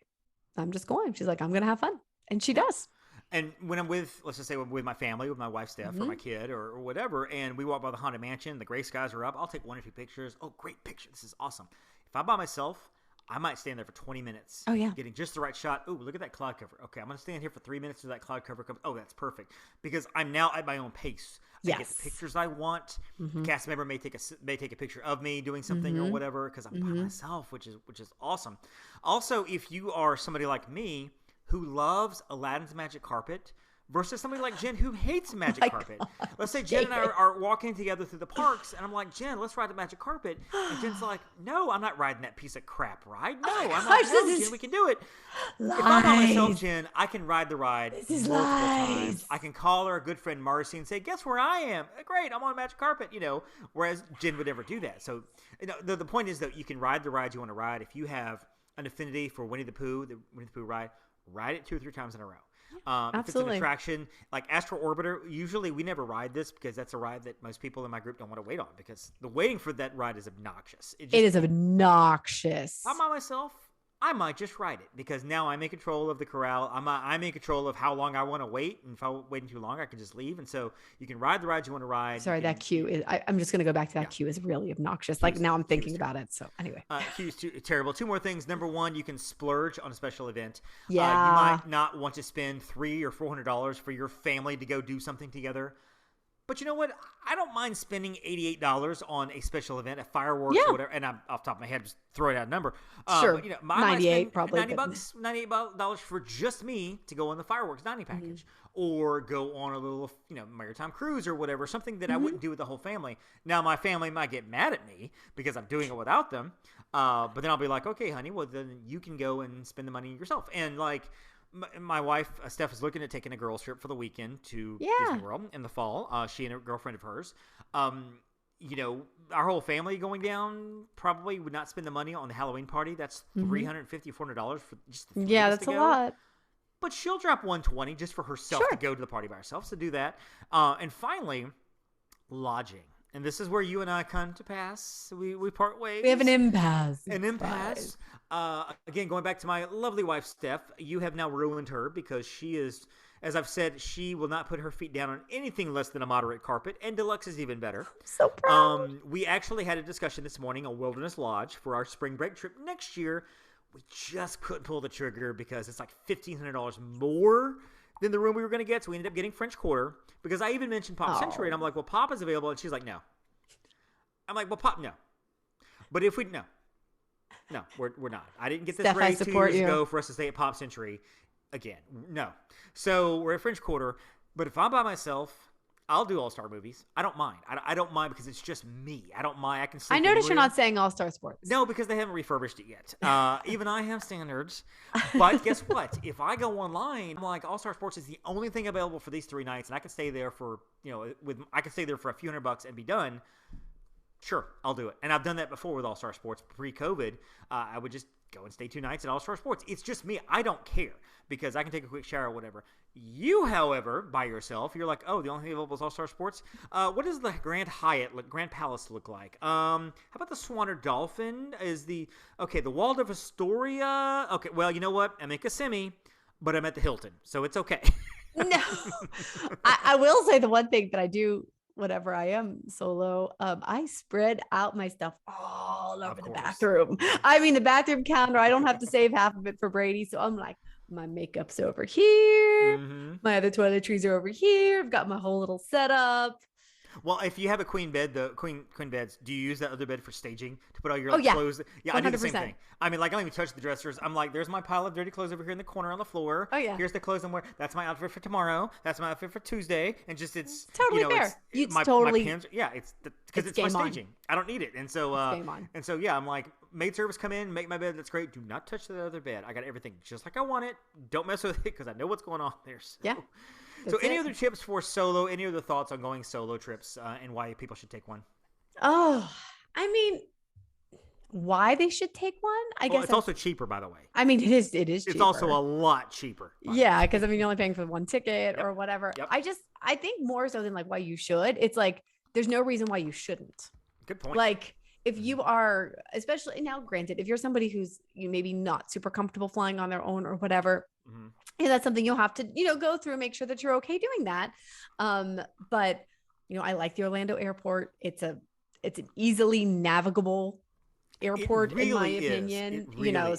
Speaker 3: I'm just going. She's like, I'm going to have fun. And she does.
Speaker 2: And when I'm with, let's just say with my family, with my wife, Steph, or my kid or whatever, and we walk by the Haunted Mansion, the gray skies are up, I'll take 1 or 2 pictures. Oh, great picture. This is awesome. If I'm by myself, I might stand there for 20 minutes.
Speaker 3: Oh, yeah.
Speaker 2: Getting just the right shot. Oh, look at that cloud cover. Okay, I'm going to stand here for 3 minutes till that cloud cover comes. Oh, that's perfect. Because I'm now at my own pace. I get the pictures I want. Cast member may take a picture of me doing something or whatever because I'm by myself, which is awesome. Also, if you are somebody like me who loves Aladdin's Magic Carpet versus somebody like Jenn who hates Magic Carpet.
Speaker 3: God.
Speaker 2: Let's say Jenn and I are walking together through the parks, and I'm like, Jenn, let's ride the Magic Carpet. And Jenn's like, no, I'm not riding that piece of crap ride. No, I'm not. No, Jenn, we can do it.
Speaker 3: Lies.
Speaker 2: If I'm by myself, Jenn, I can ride the ride multiple
Speaker 3: lies.
Speaker 2: times. I can call her good friend Marcy and say, guess where I am? Great, I'm on Magic Carpet, you know, whereas Jenn would never do that. So you know, the point is that you can ride the rides you want to ride. If you have an affinity for Winnie the Pooh ride it 2 or 3 times in a row. If it's an attraction like Astro Orbiter, usually we never ride this because that's a ride that most people in my group don't want to wait on because the waiting for that ride is obnoxious.
Speaker 3: It is obnoxious.
Speaker 2: I'm by myself. I might just ride it because now I'm in control of the corral. I'm in control of how long I want to wait. And if I'm waiting too long, I can just leave. And so you can ride the rides you want to ride.
Speaker 3: Sorry, that queue is, I'm just going to go back to that queue is really obnoxious. Like now I'm thinking about it. So anyway.
Speaker 2: Queue's terrible. 2 more things. Number 1, you can splurge on a special event.
Speaker 3: Yeah.
Speaker 2: You might not want to spend $300 or $400 for your family to go do something together. But you know what? I don't mind spending $88 on a special event, a fireworks or whatever. And I'm off the top of my head, just throwing out a number.
Speaker 3: Sure.
Speaker 2: But, you know,
Speaker 3: $98 probably.
Speaker 2: $98 for just me to go on the fireworks dining package, or go on a little, you know, maritime cruise or whatever. Something that I wouldn't do with the whole family. Now my family might get mad at me because I'm doing it without them. But then I'll be like, okay, honey, well then you can go and spend the money yourself. And like. My wife, Steph, is looking at taking a girls trip for the weekend to Disney World in the fall. She and a girlfriend of hers. our whole family going down probably would not spend the money on the Halloween party. That's $350, $400 for just the three of us
Speaker 3: that's
Speaker 2: to
Speaker 3: a
Speaker 2: go.
Speaker 3: lot.
Speaker 2: But she'll drop $120 just for herself to go to the party by herself. So do that. And finally, lodging. And this is where you and I come to pass. We part ways.
Speaker 3: We have an impasse.
Speaker 2: Again, going back to my lovely wife, Steph, you have now ruined her because she is, as I've said, she will not put her feet down on anything less than a moderate carpet, and deluxe is even better.
Speaker 3: I'm so proud.
Speaker 2: We actually had a discussion this morning on Wilderness Lodge for our spring break trip next year. We just couldn't pull the trigger because it's like $1,500 more than the room we were going to get, so we ended up getting French Quarter because I even mentioned Pop Century, and I'm like, well, Pop is available, and she's like, no. I'm like, well, Pop, no. But if we, no, we're not. I didn't get this ready 2 years ago for us to stay at Pop Century again. No. So we're at French Quarter, but if I'm by myself, I'll do All-Star movies. I don't mind. I don't mind because it's just me. I don't mind. I can sleep
Speaker 3: I noticed
Speaker 2: anywhere.
Speaker 3: you're not saying All-Star Sports.
Speaker 2: No, because they haven't refurbished it yet. Even I have standards. But guess what? If I go online, I'm like, All-Star Sports is the only thing available for these 3 nights, and I can stay there for, I can stay there for a few $100 and be done. Sure, I'll do it. And I've done that before with All-Star Sports pre-COVID. I would just go and stay 2 nights at All-Star Sports. It's just me. I don't care because I can take a quick shower or whatever. You, however, by yourself, you're like, oh, the only thing available is All-Star Sports. What does the Grand Palace look like? How about the Swan or Dolphin? The Waldorf Astoria? Okay, well, you know what? I'm in Kissimmee, but I'm at the Hilton, so it's okay.
Speaker 3: No. I will say the one thing that I do whenever I am solo, I spread out my stuff all over the bathroom. I mean, the bathroom counter, I don't have to save half of it for Brady. So I'm like, my makeup's over here. My other toiletries are over here. I've got my whole little setup.
Speaker 2: Well, if you have a queen bed, the queen beds, do you use that other bed for staging to put all your clothes? Yeah, 100%. I do the same thing. I mean, like, I don't even touch the dressers. I'm like, there's my pile of dirty clothes over here in the corner on the floor.
Speaker 3: Oh, yeah.
Speaker 2: Here's the clothes I'm wearing. That's my outfit for tomorrow. That's my outfit for Tuesday. And just, it's
Speaker 3: totally fair. It's totally.
Speaker 2: My pins, it's because it's for staging. I don't need it. And so, I'm like, maid service come in, make my bed. That's great. Do not touch the other bed. I got everything just like I want it. Don't mess with it because I know what's going on there. So.
Speaker 3: Yeah.
Speaker 2: So any other tips for solo, any other thoughts on going solo trips and why people should take one?
Speaker 3: Oh, I mean, why they should take one? I guess
Speaker 2: it's also cheaper, by the way.
Speaker 3: I mean, it is cheaper.
Speaker 2: It's also a lot cheaper.
Speaker 3: Yeah, because I mean, you're only paying for one ticket or whatever.
Speaker 2: Yep.
Speaker 3: I think more so than like why you should. It's like, there's no reason why you shouldn't.
Speaker 2: Good point.
Speaker 3: Like, if you are, especially now, granted, if you're somebody who's maybe not super comfortable flying on their own or whatever, and that's something you'll have to, go through and make sure that you're okay doing that. But, I like the Orlando airport. It's an easily navigable airport, in my opinion,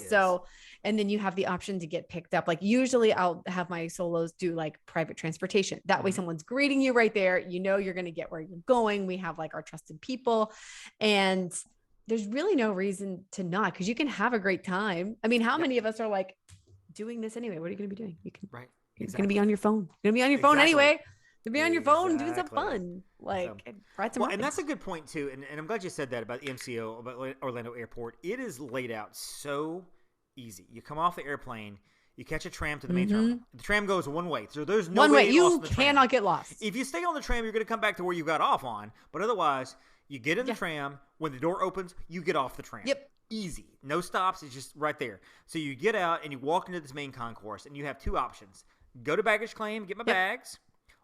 Speaker 3: so, and then you have the option to get picked up. Like, usually I'll have my solos do like private transportation. That way someone's greeting you right there. You're going to get where you're going. We have like our trusted people, and there's really no reason to not, because you can have a great time. I mean, how many of us are like doing this anyway? What are you going to be doing? You're going to be on your phone. You're going to be on your phone anyway. To be on your phone, doing some fun,
Speaker 2: and that's a good point too. And I'm glad you said that about MCO, about Orlando Airport. It is laid out so easy. You come off the airplane, you catch a tram to the main terminal. The tram goes one way, so there's no
Speaker 3: one way. You
Speaker 2: cannot
Speaker 3: tram. Get lost.
Speaker 2: If you stay on the tram, you're going to come back to where you got off on. But otherwise, you get in the tram. When the door opens, you get off the tram.
Speaker 3: Yep.
Speaker 2: Easy. No stops. It's just right there. So you get out and you walk into this main concourse, and you have 2 options: go to baggage claim, get my bags.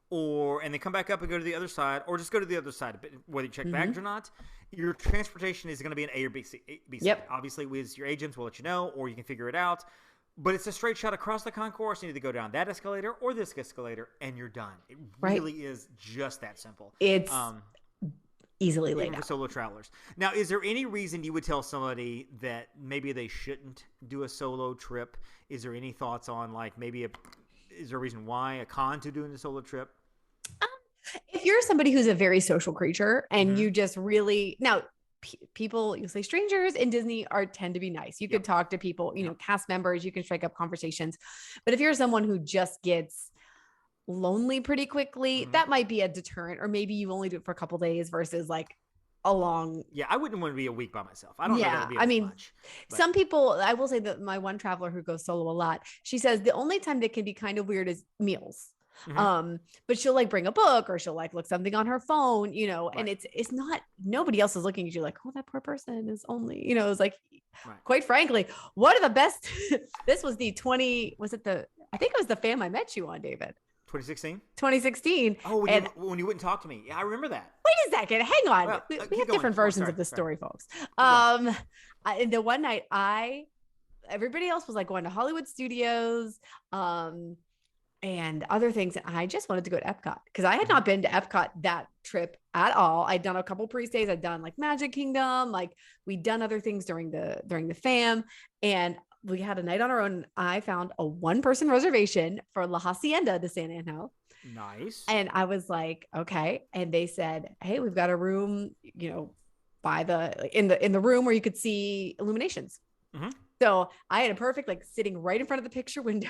Speaker 2: And then come back up and go to the other side, or just go to the other side. But whether you check bags or not, your transportation is going to be an A or B side. Obviously, we as your agents will let you know, or you can figure it out. But it's a straight shot across the concourse. You need to go down that escalator or this escalator, and you're done. It really is just that simple.
Speaker 3: It's easily laid out.
Speaker 2: For solo travelers. Now, is there any reason you would tell somebody that maybe they shouldn't do a solo trip? Is there any thoughts on is there a reason why, a con to doing a solo trip?
Speaker 3: If you're somebody who's a very social creature and you just really people, you'll say strangers in Disney tend to be nice. You could talk to people, cast members, you can strike up conversations. But if you're someone who just gets lonely pretty quickly, that might be a deterrent, or maybe you only do it for a couple days versus like a long.
Speaker 2: Yeah, I wouldn't want to be a week by myself. I don't know that would be much.
Speaker 3: Some people, I will say that my one traveler who goes solo a lot, she says the only time that can be kind of weird is meals. But she'll like bring a book or she'll like look something on her phone, you know, and it's not, nobody else is looking at you like, oh, that poor person is only, you know, it's like, quite frankly, one of the best, this was I think it was the fam I met you on, David.
Speaker 2: 2016. Oh, when you wouldn't talk to me. Yeah, I remember that.
Speaker 3: Wait a second. Hang on. Well, we have different versions of this story, folks. The one night everybody else was like going to Hollywood Studios, and other things. And I just wanted to go to Epcot because I had not been to Epcot that trip at all. I'd done a couple pre-stays. I'd done like Magic Kingdom. Like we'd done other things during the fam, and we had a night on our own. I found a 1-person reservation for La Hacienda de San Antonio.
Speaker 2: Nice.
Speaker 3: And I was like, okay. And they said, hey, we've got a room, you know, in the room where you could see illuminations. So I had a perfect, like sitting right in front of the picture window.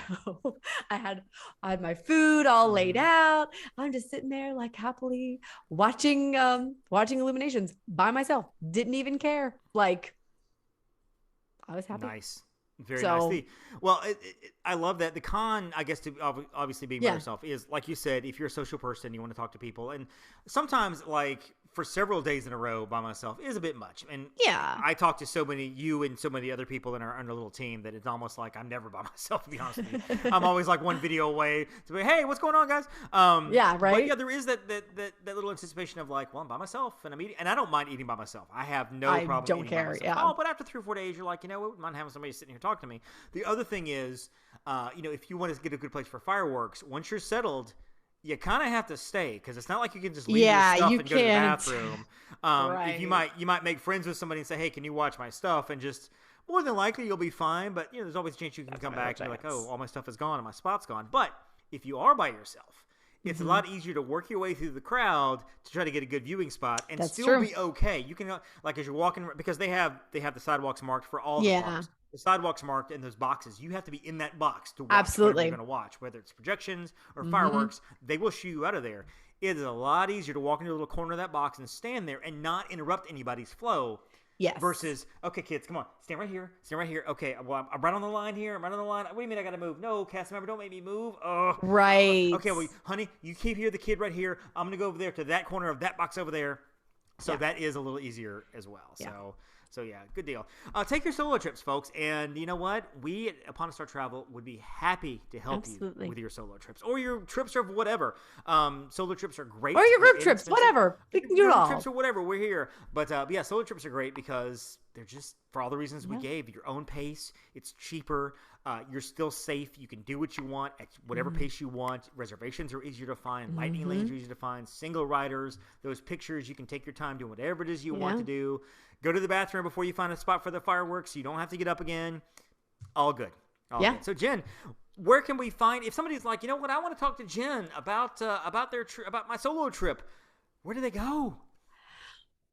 Speaker 3: I had my food all laid out. I'm just sitting there like happily watching illuminations by myself. Didn't even care. Like I was happy.
Speaker 2: Nice. Very nice. Well, I love that. The con, I guess, to obviously being by yourself is, like you said, if you're a social person, you want to talk to people. And sometimes, like, for several days in a row by myself is a bit much. And I talk to you and so many other people in our little team that it's almost like I'm never by myself, to be honest with you. I'm always like one video away to be, hey, what's going on, guys? But yeah, there is that little anticipation of like, well, I'm by myself and I'm eating. And I don't mind eating by myself. I have no problem
Speaker 3: don't
Speaker 2: eating
Speaker 3: care,
Speaker 2: by myself.
Speaker 3: yeah.
Speaker 2: Oh, but after 3 or 4 days, you're like, you know, I wouldn't mind having somebody sitting here talk to me. The other thing is, you know, if you want to get a good place for fireworks, once you're settled, you kind of have to stay because it's not like you can just leave your stuff and go to the bathroom. If you might make friends with somebody and say, hey, can you watch my stuff? And just more than likely you'll be fine. But you know, there's always a chance you can come back and be like, oh, all my stuff is gone and my spot's gone. But if you are by yourself, it's a lot easier to work your way through the crowd to try to get a good viewing spot and still be okay. You can like as you're walking because they have the sidewalks marked for all the parks. The sidewalks marked in those boxes. You have to be in that box to watch whatever you're going to watch, whether it's projections or fireworks. They will shoo you out of there. It is a lot easier to walk into a little corner of that box and stand there and not interrupt anybody's flow.
Speaker 3: Yes.
Speaker 2: Versus, okay, kids, come on, stand right here. Okay, well, I'm right on the line here. What do you mean I got to move? No, cast member, don't make me move. Oh,
Speaker 3: right.
Speaker 2: Okay, well, honey, you keep here, the kid right here. I'm going to go over there to that corner of that box over there. So that is a little easier as well. So yeah, good deal. Take your solo trips, folks. And you know what? We at Upon a Star Travel would be happy to help you with your solo trips or your trips or whatever. Solo trips are great.
Speaker 3: Or your group trips, whatever. We can do it all.
Speaker 2: Trips or whatever. We're here. But yeah, solo trips are great because they're just, for all the reasons we gave, your own pace. It's cheaper. You're still safe. You can do what you want at whatever pace you want. Reservations are easier to find. Lightning lanes are easier to find. Single riders, those pictures, you can take your time doing whatever it is you want to do. Go to the bathroom before you find a spot for the fireworks. So you don't have to get up again. All good. All good. So Jenn, where can we find, if somebody's like, you know what, I want to talk to Jenn about my solo trip. Where do they go?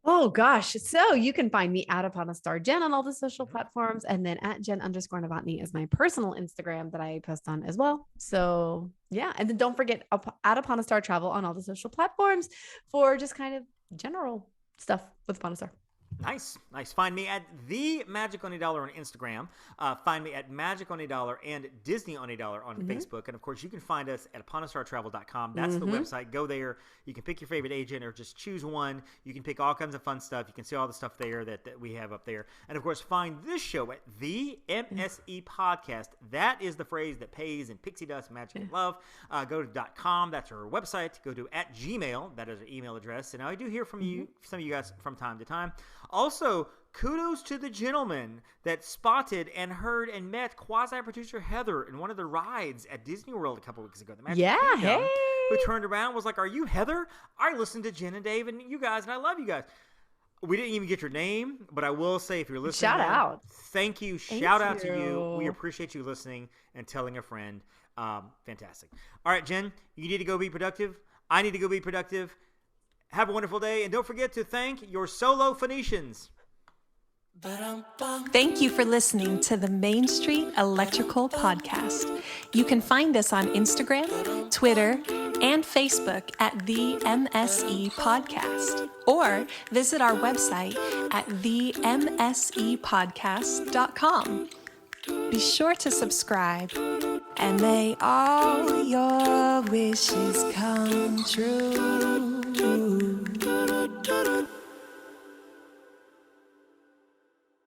Speaker 3: Oh gosh. So you can find me at Upon a Star Jenn on all the social platforms. And then at Jenn_Novotny is my personal Instagram that I post on as well. So yeah. And then don't forget at Upon a Star Travel on all the social platforms for just kind of general stuff with Upon a Star.
Speaker 2: Nice. Find me at the Magic on $1 on Instagram. Find me at Magic on $1 and Disney on $1 on Facebook. And of course, you can find us at uponastartravel.com. That's the website. Go there. You can pick your favorite agent or just choose one. You can pick all kinds of fun stuff. You can see all the stuff there that we have up there. And of course, find this show at the MSE Podcast. That is the phrase that pays in pixie dust, magic, and love. Go to .com. That's our website. Go to @Gmail. That is our email address. And I do hear from you, some of you guys from time to time. Also, kudos to the gentleman that spotted and heard and met quasi-producer Heather in one of the rides at Disney World a couple weeks ago. The Magic Kingdom, who turned around and was like, are you Heather? I listened to Jenn and Dave and you guys, and I love you guys. We didn't even get your name, but I will say if you're listening.
Speaker 3: Shout out.
Speaker 2: Thank you. Shout out to you. We appreciate you listening and telling a friend. Fantastic. All right, Jenn, you need to go be productive. I need to go be productive. Have a wonderful day, and don't forget to thank your solo Phoenicians.
Speaker 4: Thank you for listening to the Main Street Electrical Podcast. You can find us on Instagram, Twitter, and Facebook at the MSE Podcast, or visit our website at themsepodcast.com. Be sure to subscribe, and may all your wishes come true.